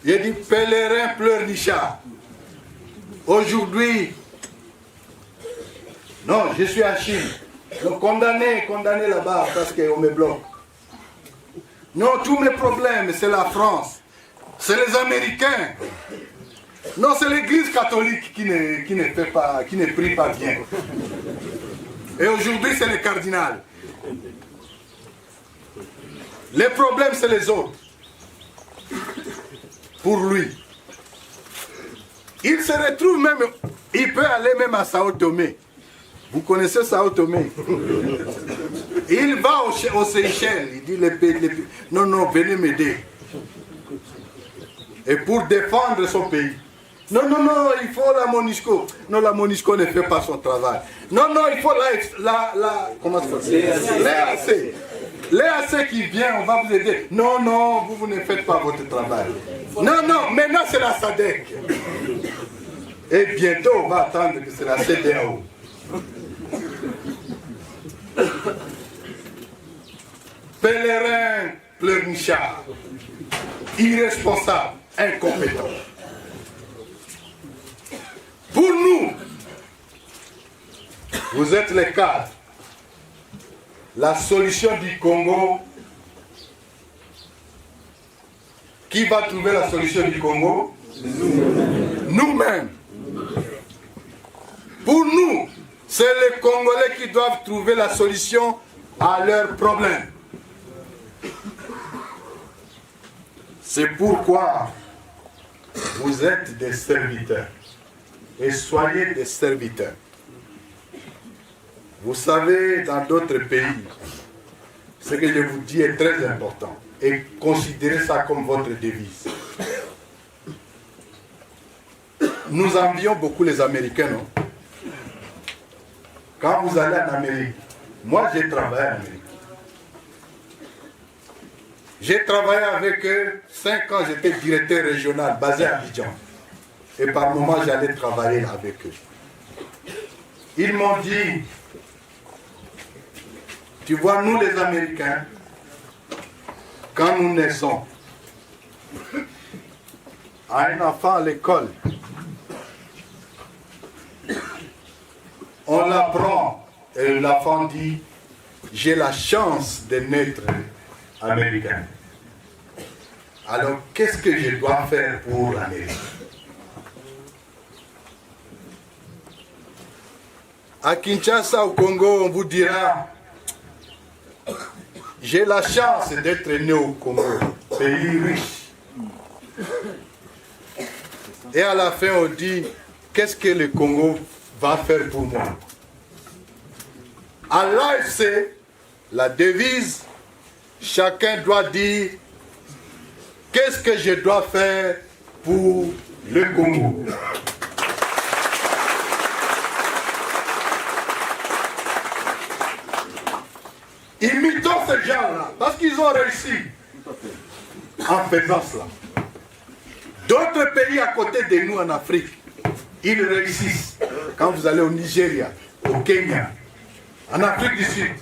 Il dit pèlerin pleurnichard. Aujourd'hui, non, je suis à Chine. Donc condamné là-bas parce qu'on me bloque. Non, tous mes problèmes, c'est la France. C'est les Américains. Non, c'est l'église catholique qui ne prie pas bien. Et aujourd'hui, c'est le cardinal. Les problèmes, c'est les autres. Pour lui. Il se retrouve même, il peut aller même à Sao Tomé. Vous connaissez Sao Tomé? Il va aux Seychelles. Il dit, non, venez m'aider. Et pour défendre son pays. Non, il faut la MONUSCO. Non, la MONUSCO ne fait pas son travail. Non, il faut comment ça s'appelle? L'EAC qui vient, on va vous aider. Non, vous ne faites pas votre travail. Non, maintenant c'est la SADC. Et bientôt, on va attendre que c'est la CEDEAO. Pèlerin pleurnichard, irresponsable, incompétent. Pour nous, vous êtes les cadres. La solution du Congo, qui va trouver la solution du Congo? Nous-mêmes. Pour nous, c'est les Congolais qui doivent trouver la solution à leurs problèmes. C'est pourquoi vous êtes des serviteurs. Et soyez des serviteurs. Vous savez, dans d'autres pays, ce que je vous dis est très important. Et considérez ça comme votre devise. Nous envions beaucoup les Américains, non? Quand vous allez en Amérique, moi j'ai travaillé en Amérique. J'ai travaillé avec eux 5 ans, j'étais directeur régional basé à Abidjan. Et par moments, j'allais travailler avec eux. Ils m'ont dit, tu vois, nous les Américains, quand nous naissons, à un enfant à l'école, on l'apprend et l'enfant dit, j'ai la chance de naître américain. Alors, qu'est-ce que je dois faire pour l'Amérique? À Kinshasa, au Congo, on vous dira, j'ai la chance d'être né au Congo, pays riche. Et à la fin, on dit, qu'est-ce que le Congo va faire pour moi? À l'AFC, la devise, chacun doit dire, qu'est-ce que je dois faire pour le Congo? Imitons ces gens-là, parce qu'ils ont réussi en faisant cela. D'autres pays à côté de nous en Afrique, ils réussissent. Quand vous allez au Nigeria, au Kenya, en Afrique du Sud,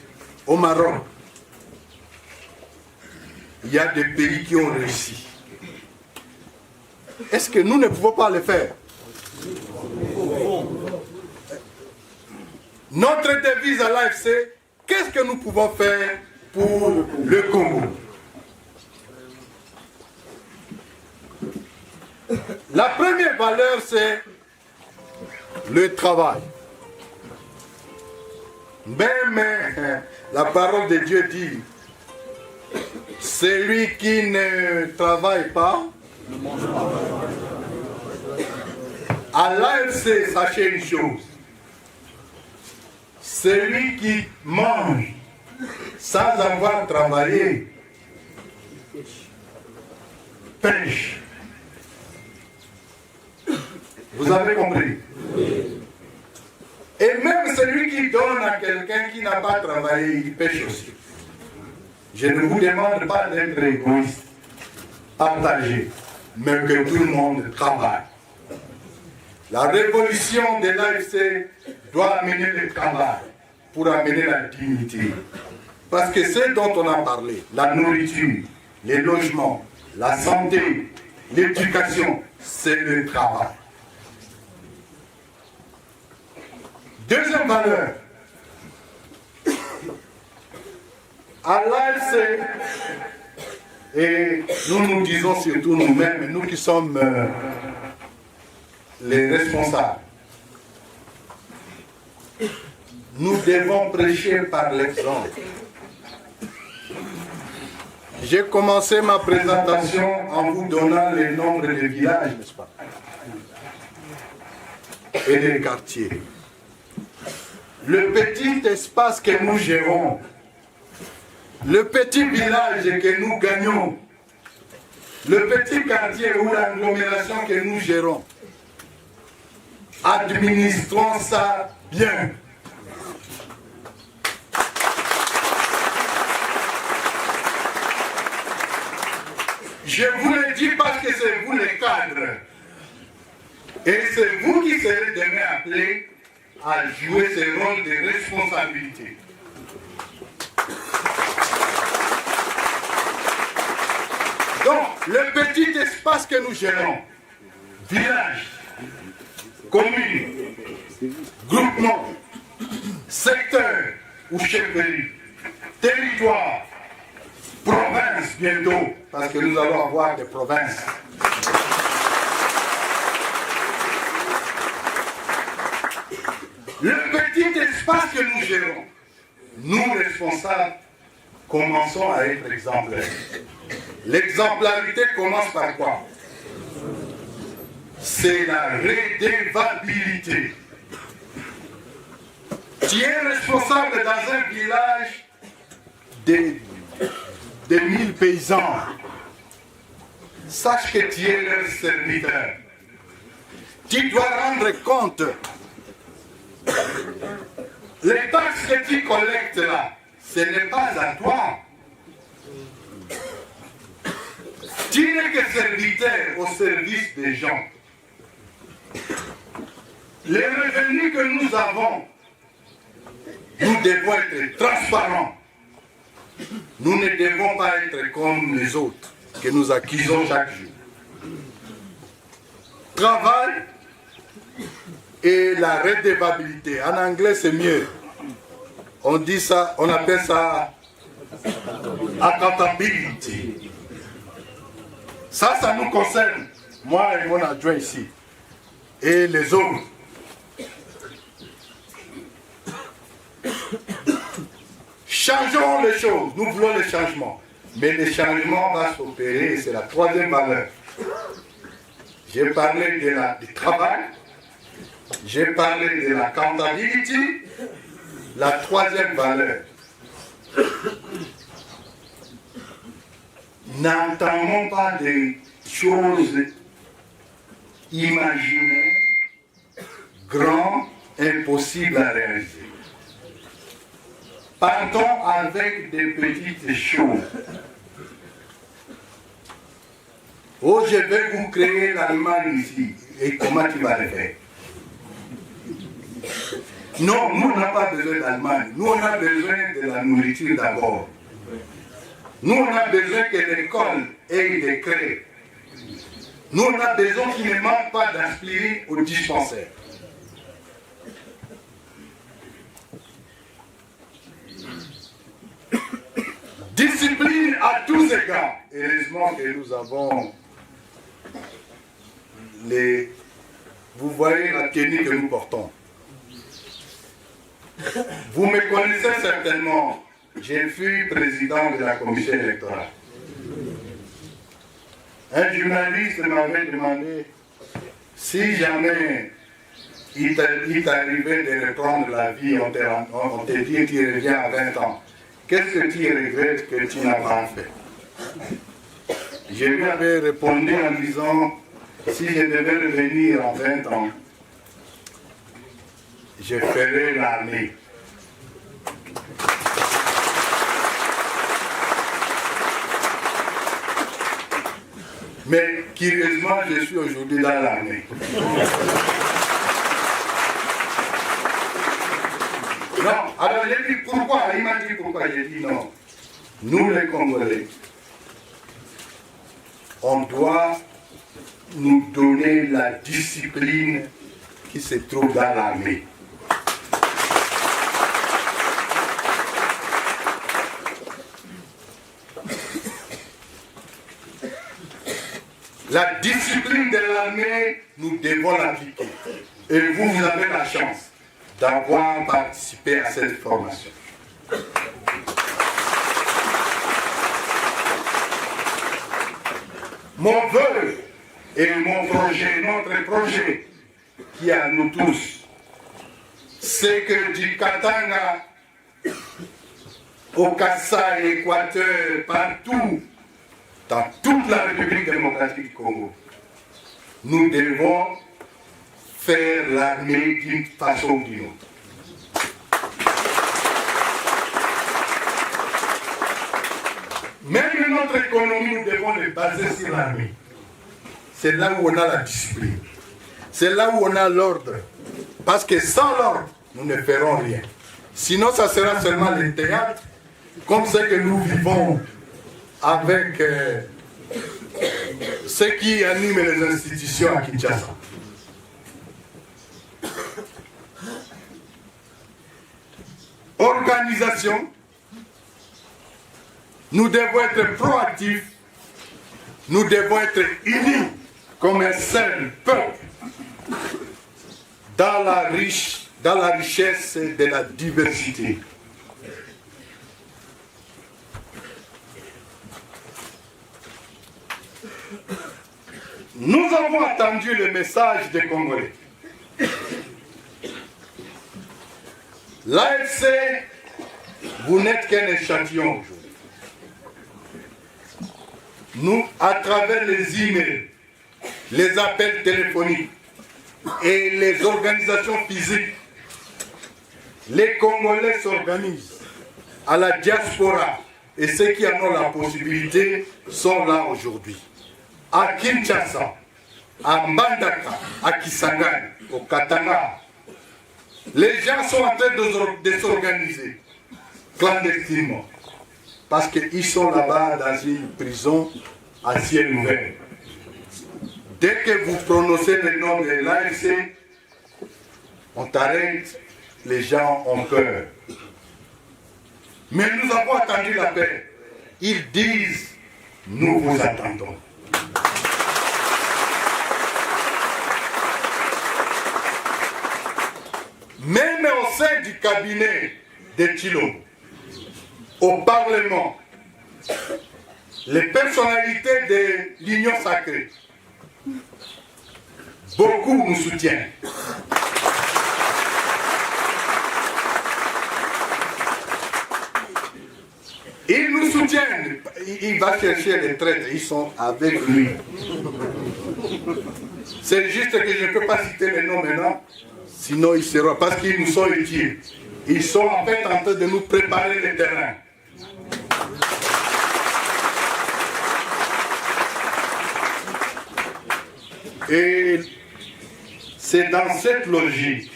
au Maroc, il y a des pays qui ont réussi. Est-ce que nous ne pouvons pas le faire? Notre devise à l'AFC, qu'est-ce que nous pouvons faire pour le Congo? La première valeur, c'est le travail. Mais la parole de Dieu dit, celui qui ne travaille pas, ne mange pas. À l'AFC, sachez une chose, celui qui mange sans avoir travaillé, pêche. Vous avez compris? Et même celui qui donne à quelqu'un qui n'a pas travaillé, il pêche aussi. Je ne vous demande pas d'être égoïste, partagé, mais que tout le monde travaille. La révolution de l'AFC doit amener le travail pour amener la dignité. Parce que ce dont on a parlé, la nourriture, les logements, la santé, l'éducation, c'est le travail. Deuxième valeur, à l'AFC, et nous disons surtout nous-mêmes, nous qui sommes les responsables, nous devons prêcher par l'exemple. J'ai commencé ma présentation en vous donnant le nombre de villages, n'est-ce pas, et des quartiers. Le petit espace que nous gérons, le petit village que nous gagnons, le petit quartier ou l'agglomération que nous gérons, administrons ça bien. Je vous le dis parce que c'est vous les cadres. Et c'est vous qui serez demain appelés à jouer ce rôle de responsabilité. Donc, le petit espace que nous gérons, village, commune, groupement, secteur ou chefferie, territoire, province bientôt, parce que nous allons avoir des provinces. Le petit espace que nous gérons, nous responsables, commençons à être exemplaires. L'exemplarité commence par quoi? C'est la redevabilité. Tu es responsable dans un village de 1000 paysans. Sache que tu es leur serviteur. Tu dois rendre compte. Les taxes que tu collectes là, ce n'est pas à toi. Tu n'es que serviteur au service des gens. Les revenus que nous avons, nous devons être transparents. Nous ne devons pas être comme les autres que nous acquisons chaque jour. Travail et la redevabilité. En anglais, c'est mieux. On dit ça, on appelle ça accountability. Ça nous concerne, moi et mon adjoint ici, et les autres. Changeons les choses, nous voulons le changement. Mais le changement va s'opérer, c'est la troisième valeur. J'ai parlé du travail, j'ai parlé de la accountability, la troisième valeur. N'entendons pas des choses imaginaires, grandes, impossibles à réaliser. Partons avec des petites choses. Oh, je vais vous créer l'Allemagne ici. Et comment tu vas le faire? Non, nous, on n'a pas besoin d'Allemagne. Nous, on a besoin de la nourriture d'abord. Nous, on a besoin que l'école ait des craies. Nous, on a besoin qu'il ne manque pas d'aspirine au dispensaire. Discipline à tous égards. Heureusement que nous avons vous voyez la tenue que nous portons. Vous me connaissez certainement. Je fus président de la commission électorale. Un journaliste m'avait demandé si jamais il t'arrivait de reprendre la vie, on te dit que tu reviens à 20 ans. Qu'est-ce que tu regrettes que tu n'as pas fait? Je lui avais répondu en disant, si je devais revenir en 20 ans, je ferais l'armée. Mais curieusement, je suis aujourd'hui dans l'armée. Non, alors j'ai dit pourquoi? Il m'a dit pourquoi. J'ai dit non. Nous les Congolais, on doit nous donner la discipline qui se trouve dans l'armée. La discipline de l'armée, nous devons l'appliquer. Et vous avez la chance d'avoir participé à cette formation. Mon vœu et mon projet, notre projet, qui est à nous tous, c'est que du Katanga au Kassai, Équateur, partout, dans toute la République démocratique du Congo, nous devons faire l'armée d'une façon ou d'une autre. Même notre économie, nous devons les baser sur l'armée. C'est là où on a la discipline. C'est là où on a l'ordre. Parce que sans l'ordre, nous ne ferons rien. Sinon, ça sera seulement le théâtre, comme ce que nous vivons avec ce qui anime les institutions à Kinshasa. Organisation, nous devons être proactifs, nous devons être unis comme un seul peuple dans la richesse de la diversité. Nous avons attendu le message des Congolais. L'AFC, vous n'êtes qu'un échantillon aujourd'hui. Nous, à travers les emails, les appels téléphoniques et les organisations physiques, les Congolais s'organisent à la diaspora et ceux qui en ont la possibilité sont là aujourd'hui. À Kinshasa, à Mbandaka, à Kisangani, au Katanga, les gens sont en train de s'organiser clandestinement parce qu'ils sont là-bas dans une prison à ciel ouvert. Dès que vous prononcez le nom de l'AFC, on t'arrête, les gens ont peur. Mais nous avons attendu la paix. Ils disent, nous vous attendons. Même au sein du cabinet de Tshilombo, au Parlement, les personnalités de l'Union sacrée, beaucoup nous soutiennent. Ils nous soutiennent. Il va chercher les traîtres, ils sont avec lui. C'est juste que je ne peux pas citer les noms maintenant. Sinon, ils seront, parce qu'ils nous sont utiles. Ils sont en fait en train de nous préparer le terrain. Et c'est dans cette logique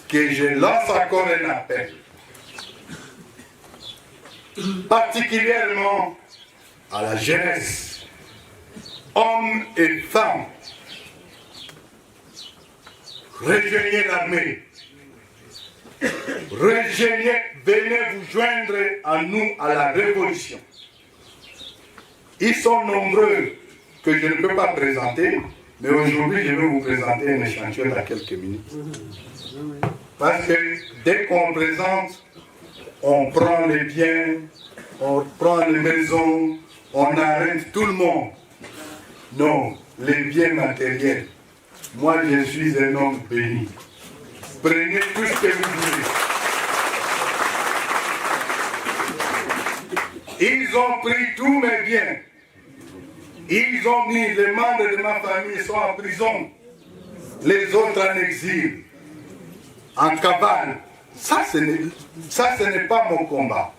que je lance encore un appel, particulièrement à la jeunesse, hommes et femmes. Rejoignez l'armée. Rejoignez, venez vous joindre à nous, à la révolution. Ils sont nombreux que je ne peux pas présenter, Mais aujourd'hui, je vais vous présenter un échantillon dans quelques minutes. Parce que dès qu'on présente, on prend les biens, on prend les maisons, on arrête tout le monde. Non, les biens matériels. Moi, je suis un homme béni. Prenez tout ce que vous voulez. Ils ont pris tous mes biens. Ils ont mis les membres de ma famille sont en prison. Les autres en exil. En cabane. Ça, ce n'est pas mon combat.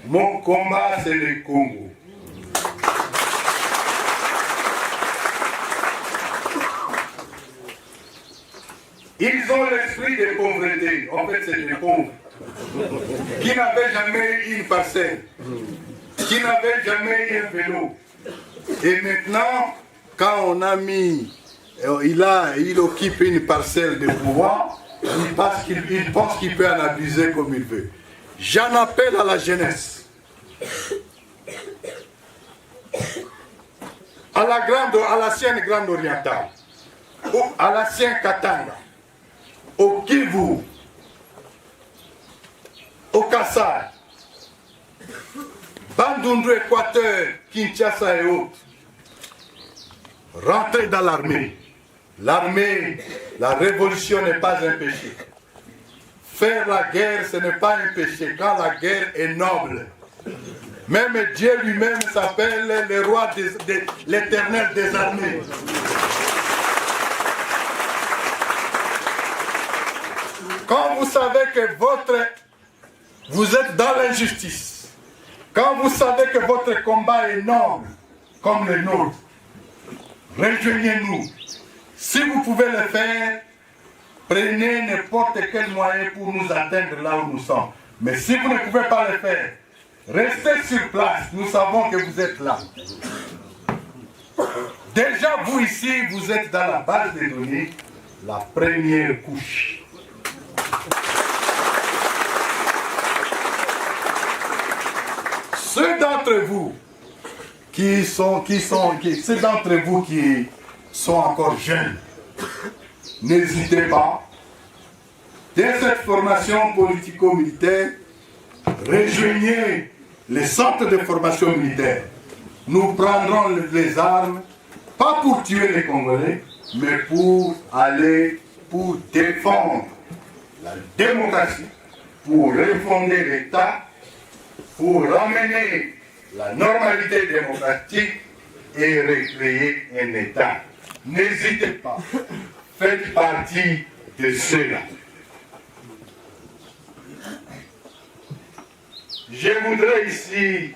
Mon combat, c'est le Congo. Ils ont l'esprit de pauvreté. En fait, c'est des pauvres. Qui n'avaient jamais eu une parcelle. Qui n'avaient jamais eu un vélo. Et maintenant, quand on a mis, il occupe une parcelle de pouvoir, il pense qu'il peut en abuser comme il veut. J'en appelle à la jeunesse. À l'ancienne Grande Orientale. À l'ancienne Katanga. Au Kivu, au Kassai, Bandundu, Équateur, Kinshasa et autres, rentrez dans l'armée. L'armée, la révolution n'est pas un péché. Faire la guerre, ce n'est pas un péché, quand la guerre est noble. Même Dieu lui-même s'appelle le roi l'éternel des armées. Quand vous savez que vous êtes dans l'injustice, quand vous savez que votre combat est noble, comme le nôtre, rejoignez-nous. Si vous pouvez le faire, prenez n'importe quel moyen pour nous atteindre là où nous sommes. Mais si vous ne pouvez pas le faire, restez sur place. Nous savons que vous êtes là. Déjà, vous ici, vous êtes dans la base de données, la première couche. Ceux d'entre vous qui sont encore jeunes, n'hésitez pas. Dès cette formation politico-militaire, rejoignez les centres de formation militaire. Nous prendrons les armes, pas pour tuer les Congolais, mais pour défendre la démocratie, pour refonder l'État, pour ramener la normalité démocratique et recréer un État. N'hésitez pas, faites partie de cela. Je voudrais ici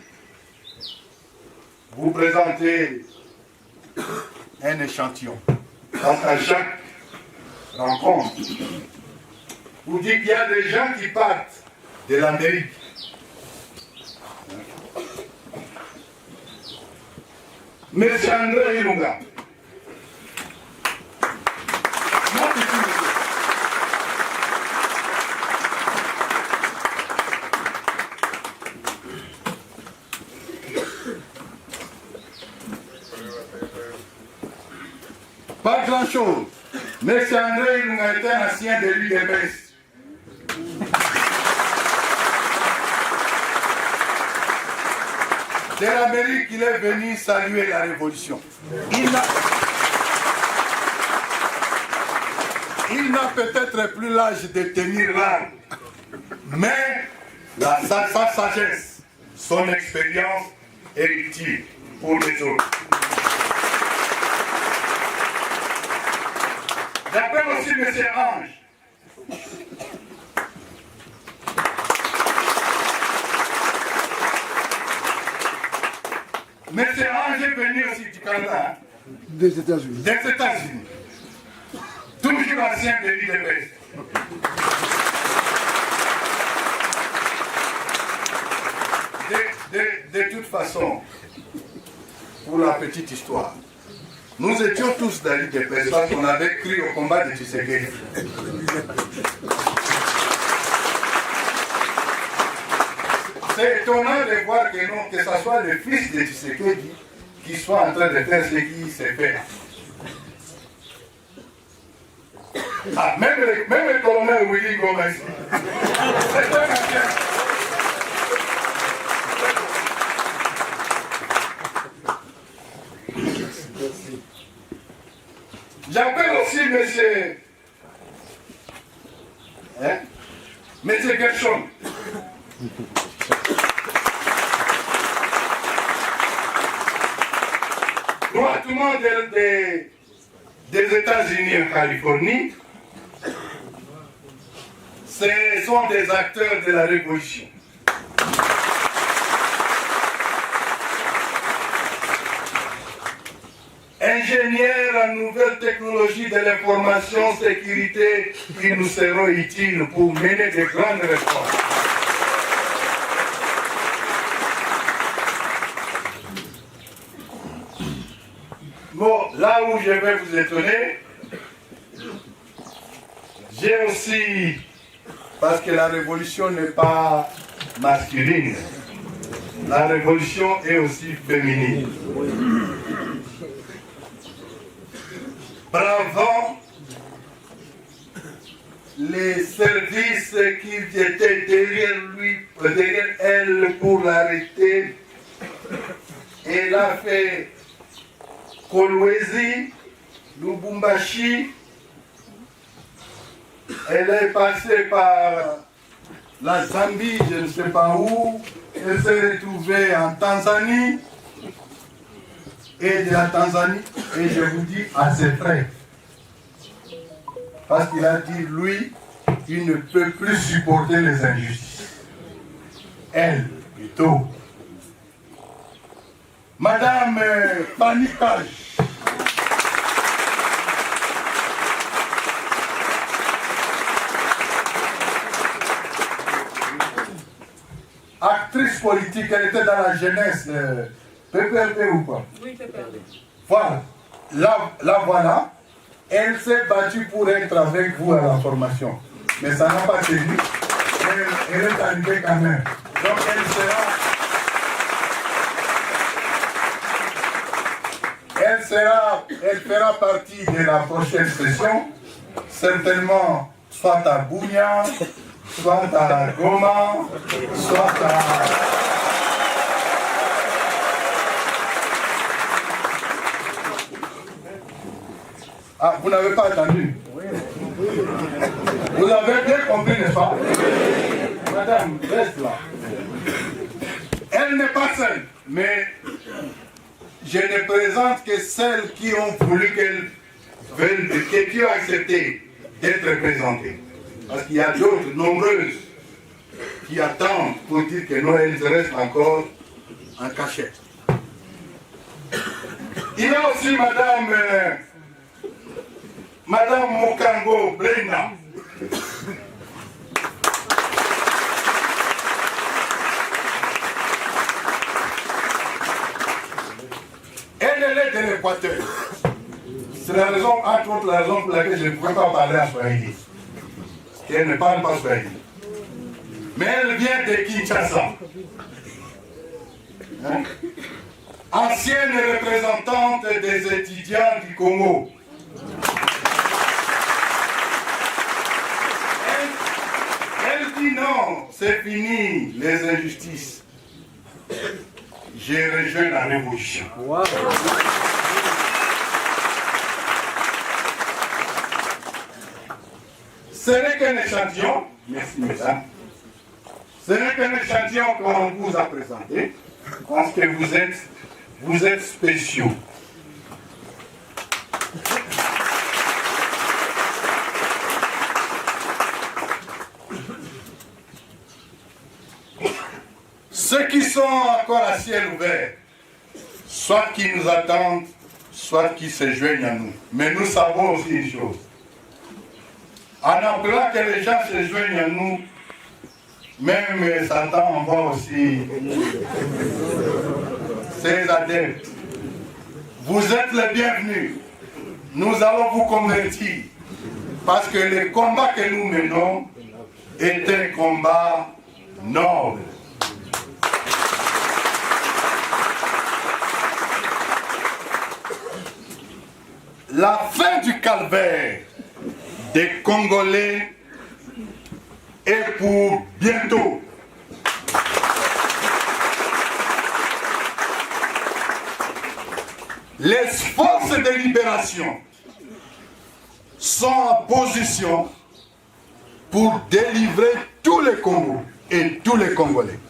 vous présenter un échantillon. Parce qu'à chaque rencontre, vous dites qu'il y a des gens qui partent de l'Amérique. Monsieur André Ilunga. Pas grand-chose. Monsieur André Ilunga était un ancien de l'UDPS. De l'Amérique, il est venu saluer la révolution. Il n'a peut-être plus l'âge de tenir l'arme, mais sa sagesse, son expérience est utile pour les autres. J'appelle aussi M. Ange. Monsieur Ange est venu aussi du Canada. Des États-Unis. Des États-Unis. Toujours ancien de l'UDPS. De toute façon, pour la petite histoire, nous étions tous dans l'UDPS parce qu'on avait cru au combat de Tshisekedi. C'est étonnant de voir que ce soit le fils de Tshisekedi qui soit en train de faire ce qui s'est fait. Ah, même le colonel Willy Gomez. C'est un ancien. J'appelle aussi monsieur. Hein? Monsieur Gershon. Droitement des États-Unis en Californie, ce sont des acteurs de la révolution. Ingénieurs en nouvelles technologies de l'information, sécurité, qui nous seront utiles pour mener de grandes réformes. Bon, là où je vais vous étonner, j'ai aussi, parce que la révolution n'est pas masculine, la révolution est aussi féminine. Bravant les services qui étaient derrière elle pour l'arrêter, elle a fait Kolwezi, Lubumbashi, elle est passée par la Zambie, je ne sais pas où, elle s'est retrouvée en Tanzanie, et de la Tanzanie, et je vous dis à ses frères, parce qu'il a dit, lui, il ne peut plus supporter les injustices. Elle, plutôt. Madame Panicage, actrice politique, elle était dans la jeunesse, PPRP ou pas? Oui, PPRP. Voilà, la voilà, elle s'est battue pour être avec vous à la formation, mais ça n'a pas tenu, elle est arrivée quand même, donc elle fera partie de la prochaine session, certainement soit à Bunia, soit à Goma, soit à... Ah, vous n'avez pas attendu? Vous avez bien compris, n'est-ce pas? Madame, reste là. Elle n'est pas seule, mais je ne présente que celles qui ont voulu qui ont accepté d'être présentées. Parce qu'il y a d'autres, nombreuses, qui attendent pour dire que non, elles restent encore en cachette. Il y a aussi Madame Mokango Brenda. Elle est de l'Équateur. C'est la raison, entre autres, la raison pour laquelle je ne pouvais pas parler en Swahili. Elle ne parle pas Swahili. Mais elle vient de Kinshasa. Hein? Ancienne représentante des étudiants du Congo. Elle dit non, c'est fini les injustices. J'ai rejoint la révolution. Wow. Ce n'est qu'un échantillon, merci mesdames, ce n'est qu'un échantillon qu'on vous a présenté, parce que vous êtes spéciaux. Ceux qui sont encore à ciel ouvert, soit qui nous attendent, soit qui se joignent à nous. Mais nous savons aussi une chose. En appelant que les gens se joignent à nous, même Satan envoie aussi ses adeptes. Vous êtes les bienvenus. Nous allons vous convertir. Parce que le combat que nous menons est un combat noble. La fin du calvaire des Congolais est pour bientôt. Les forces de libération sont en position pour délivrer tous les Congos et tous les Congolais.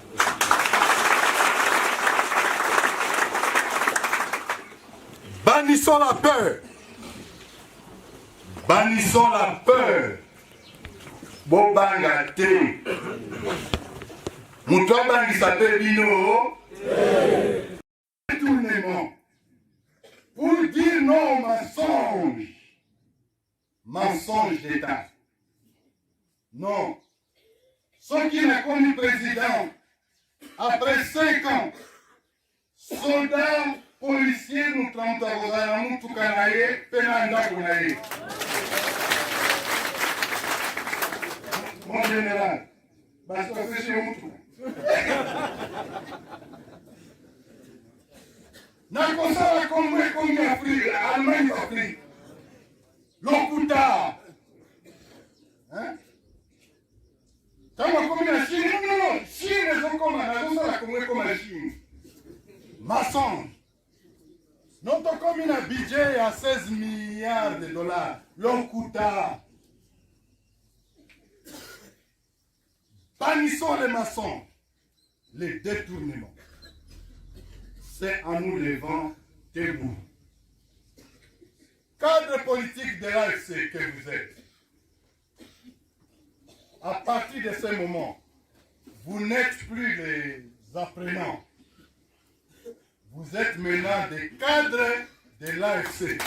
Bannissons la peur. Bannissons la peur. Bobanga te. Moutoba s'appelle Bino. Détournement. Pour dire non au mensonge. Mensonge d'État. Non. Ceux qui n'ont connu président, après 5 ans, soldats, policiers, nous transportons tout Kanaye, Penanda Kounaye. Mon général, parce que c'est chez Moutou. Nakosala comme Afrique, Allemagne Afrique. Lokuta. Hein? Kama comme la Chine, non, Chine, ils sont comme la Chine. Mensonge. Notre commune a budget à 16 milliards de dollars. Lokuta. Bannissons les maçons, les détournements. C'est en nous levant debout. Cadre politique de l'AFC que vous êtes, à partir de ce moment, vous n'êtes plus les apprenants. Vous êtes maintenant des cadres de l'AFC.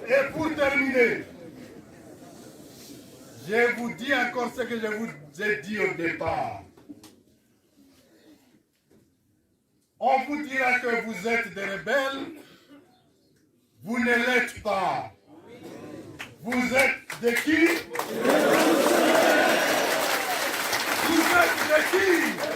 Et pour terminer, je vous dis encore ce que je vous ai dit au départ. On vous dira que vous êtes des rebelles, vous ne l'êtes pas. Vous êtes de qui? Vous êtes de qui?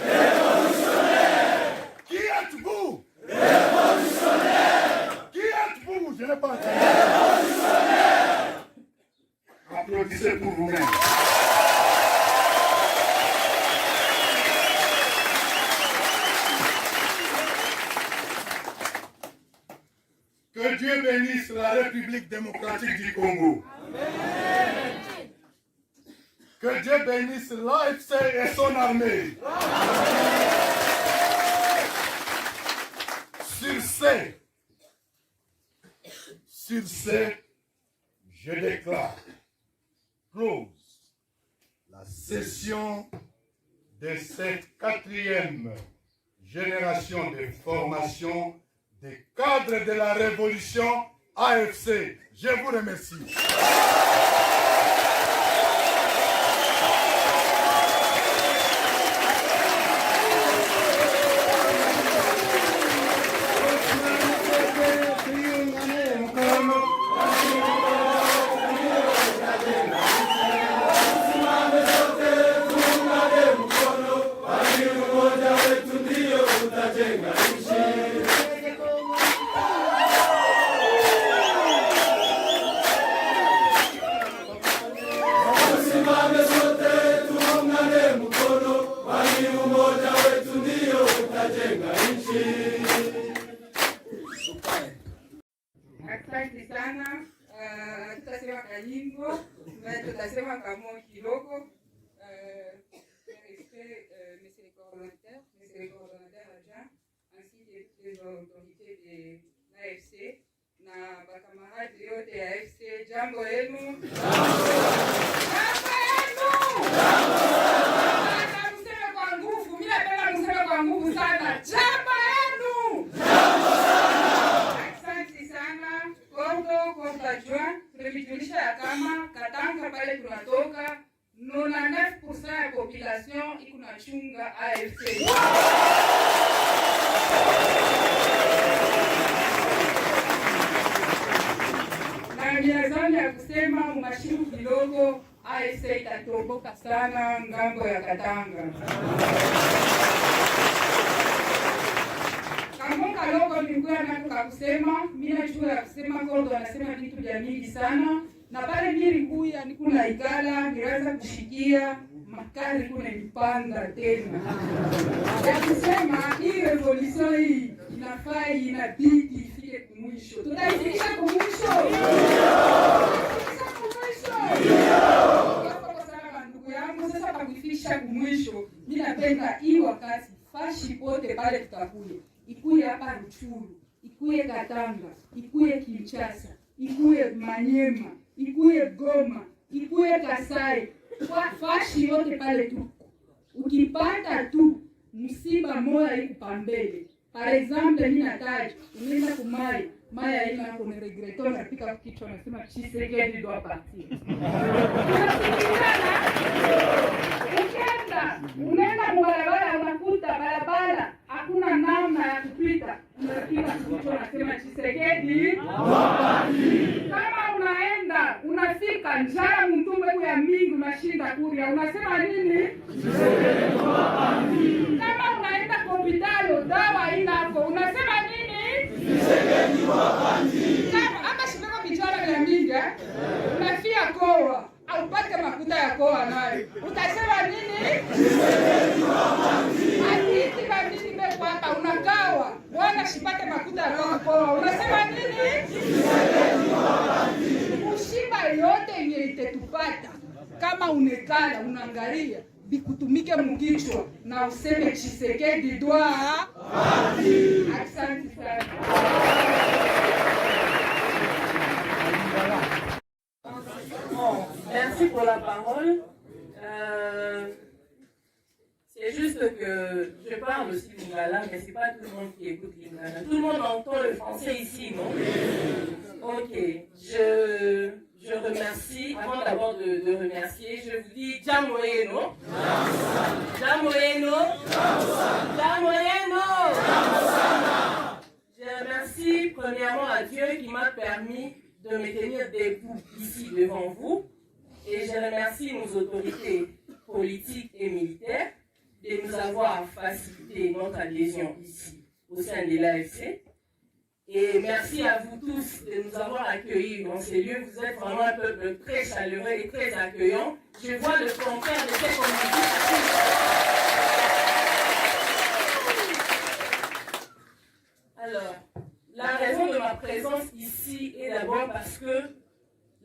Révolutionnaires. Qui êtes-vous? Révolutionnaires. Qui êtes-vous? Je n'ai pas entendu. Révolutionnaires. Applaudissez pour vous-même. Que Dieu bénisse la République démocratique du Congo. Amen. Que Dieu bénisse l'AFC et son armée. Amen. Sur ce, je déclare close la session de cette 4e génération de formation des cadres de la révolution AFC. Je vous remercie. Asante sana, tutasema kanyimbo, tutasema kamo kidogo. Monsieur le coordonnateur adjoint, ainsi que toutes les autorités de l'AFC, na bakamaradi yote ya AFC, jambo yenu. Jambo yenu. Mseme kwa nguvu, mimi napenda mseme kwa nguvu sana. Jambo yenu. Jambo sana. Asante sana. Porte adjoint, premier kama Katanga pale tunatoka 99% ya population iko na chunga AFC. Na niazani ya kusema mmashimu kidogo AFC itatoboka sana ngambo ya Katanga. Kamonga loko nilikuwa nataka kusema, mimi najua ya kusema Kondo anasema vitu vya mingi sana. Na pale mimi kuya nikuna ikala nilianza kushikia makali kuna nipanda tena. Ya kusema hii revolution hii inafaa inabidi ifike kumwisho. Tutaifikisha kumwisho. Kwa sababu ndugu yangu sasa kufikisha kumwisho, mimi napenda hii wakati fashi pote pale tutakuja. Ikuye hapa Ruchuru, ikuye Katanga, ikuye Kinshasa, ikuye Manyema, ikuye Goma, ikuye Kasai, fashi yote pale tu. Ukipata tu msiba moja iko pambele. Par exemple, mimi nataji, unaenda kumai, maya ina kuna regreton napika kichwa nasema Tshisekedi doit partir. Unaenda mbarabara unakuta barabara hakuna namna ya kupita. Unapika kichwa nasema Tshisekedi kama unaenda unafika njaa mtumbe kwa mingi unashinda kuria unasema nini? Kama unaenda hospitali dawa inako unasema nini? Kama shindano bichara ya mingi unafia koa au pate makuta ya koa nayo utasema nini? Atiti kabisa mbele hapa unakawa bwana shipate makuta ya koa unasema nini? Ushiba yote yenye itetupata kama unekala unaangalia bikutumike mukichwa na useme Tshisekedi doit partir. Asante sana. Merci pour la parole. C'est juste que je parle aussi lingala, mais c'est pas tout le monde qui écoute lingala. Tout le monde entend le français ici, non? Ok. Je remercie, avant d'abord de remercier, je vous dis Jamoyeno. Jamoyeno. Jamoyeno. Je remercie premièrement à Dieu qui m'a permis de me tenir debout ici devant vous. Et je remercie nos autorités politiques et militaires de nous avoir facilité notre adhésion ici au sein de l'AFC. Et merci à vous tous de nous avoir accueillis dans ces lieux. Vous êtes vraiment un peuple très chaleureux et très accueillant. Je vois le contraire de ces communautés. Alors, la raison de ma présence ici est d'abord parce que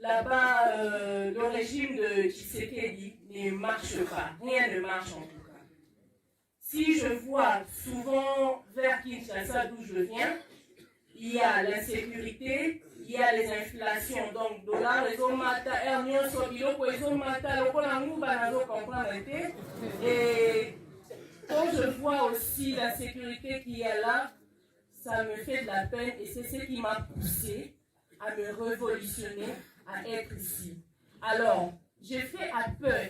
là-bas, le régime de Tshisekedi ne marche pas. Rien ne marche en tout cas. Si je vois souvent vers Kinshasa, d'où je viens, il y a l'insécurité, il y a les inflations, donc dollar, les omata, hernion, sobiloko, les omata, le kolangu, banazo, comprendre. Et quand je vois aussi la sécurité qu'il y a là, ça me fait de la peine et c'est ce qui m'a poussé à me révolutionner, à être ici. Alors, je fais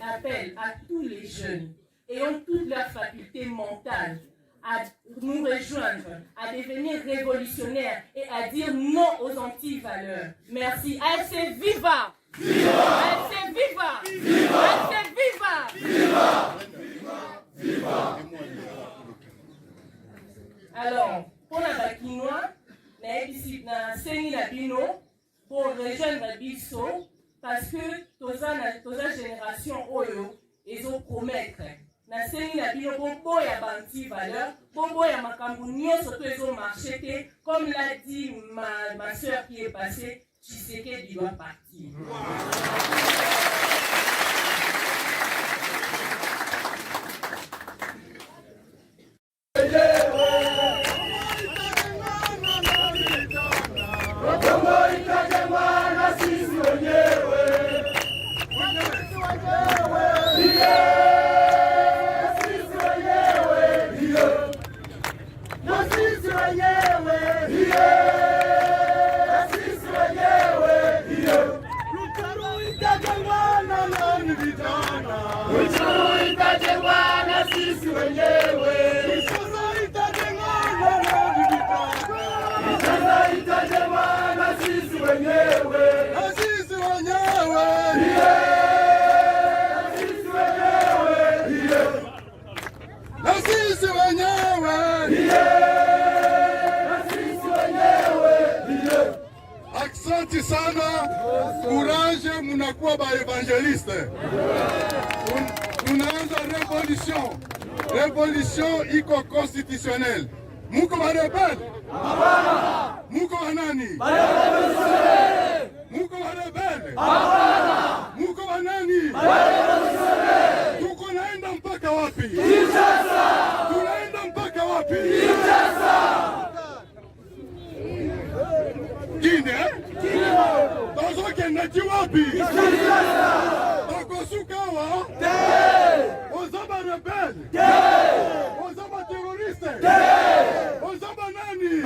appel à tous les jeunes ayant toutes leurs facultés mentales à nous rejoindre, à devenir révolutionnaires et à dire non aux anti-valeurs. Merci. AFC viva! Viva! AFC viva! Viva! AFC viva! Viva! Viva! Alors, pour la Bakinois, na seni na bino pour rejoindre biso parce que toza génération oyo ezo promettre na seni na bino boboya banti valeur boboya makambo nyonso to ezo marché te comme l'a dit ma soeur qui est passée Tshisekedi doit partir. Asante sana, courage, munakuwa ba evangeliste. Tunaanza revolution. Revolution iko constitutionnelle. Muko ba rebel? Hapana. Muko ba nani? Ba revolutionnaire. Muko ba rebel? Hapana. Muko ba nani? Ba revolutionnaire. Tuko naenda mpaka wapi? Kinshasa. Tunaenda mpaka wapi? Kinshasa. Kine? Tozo kenneti wapi? Tokosukawa? Ozaba rebel? Ozaba terroriste? Ozaba nani?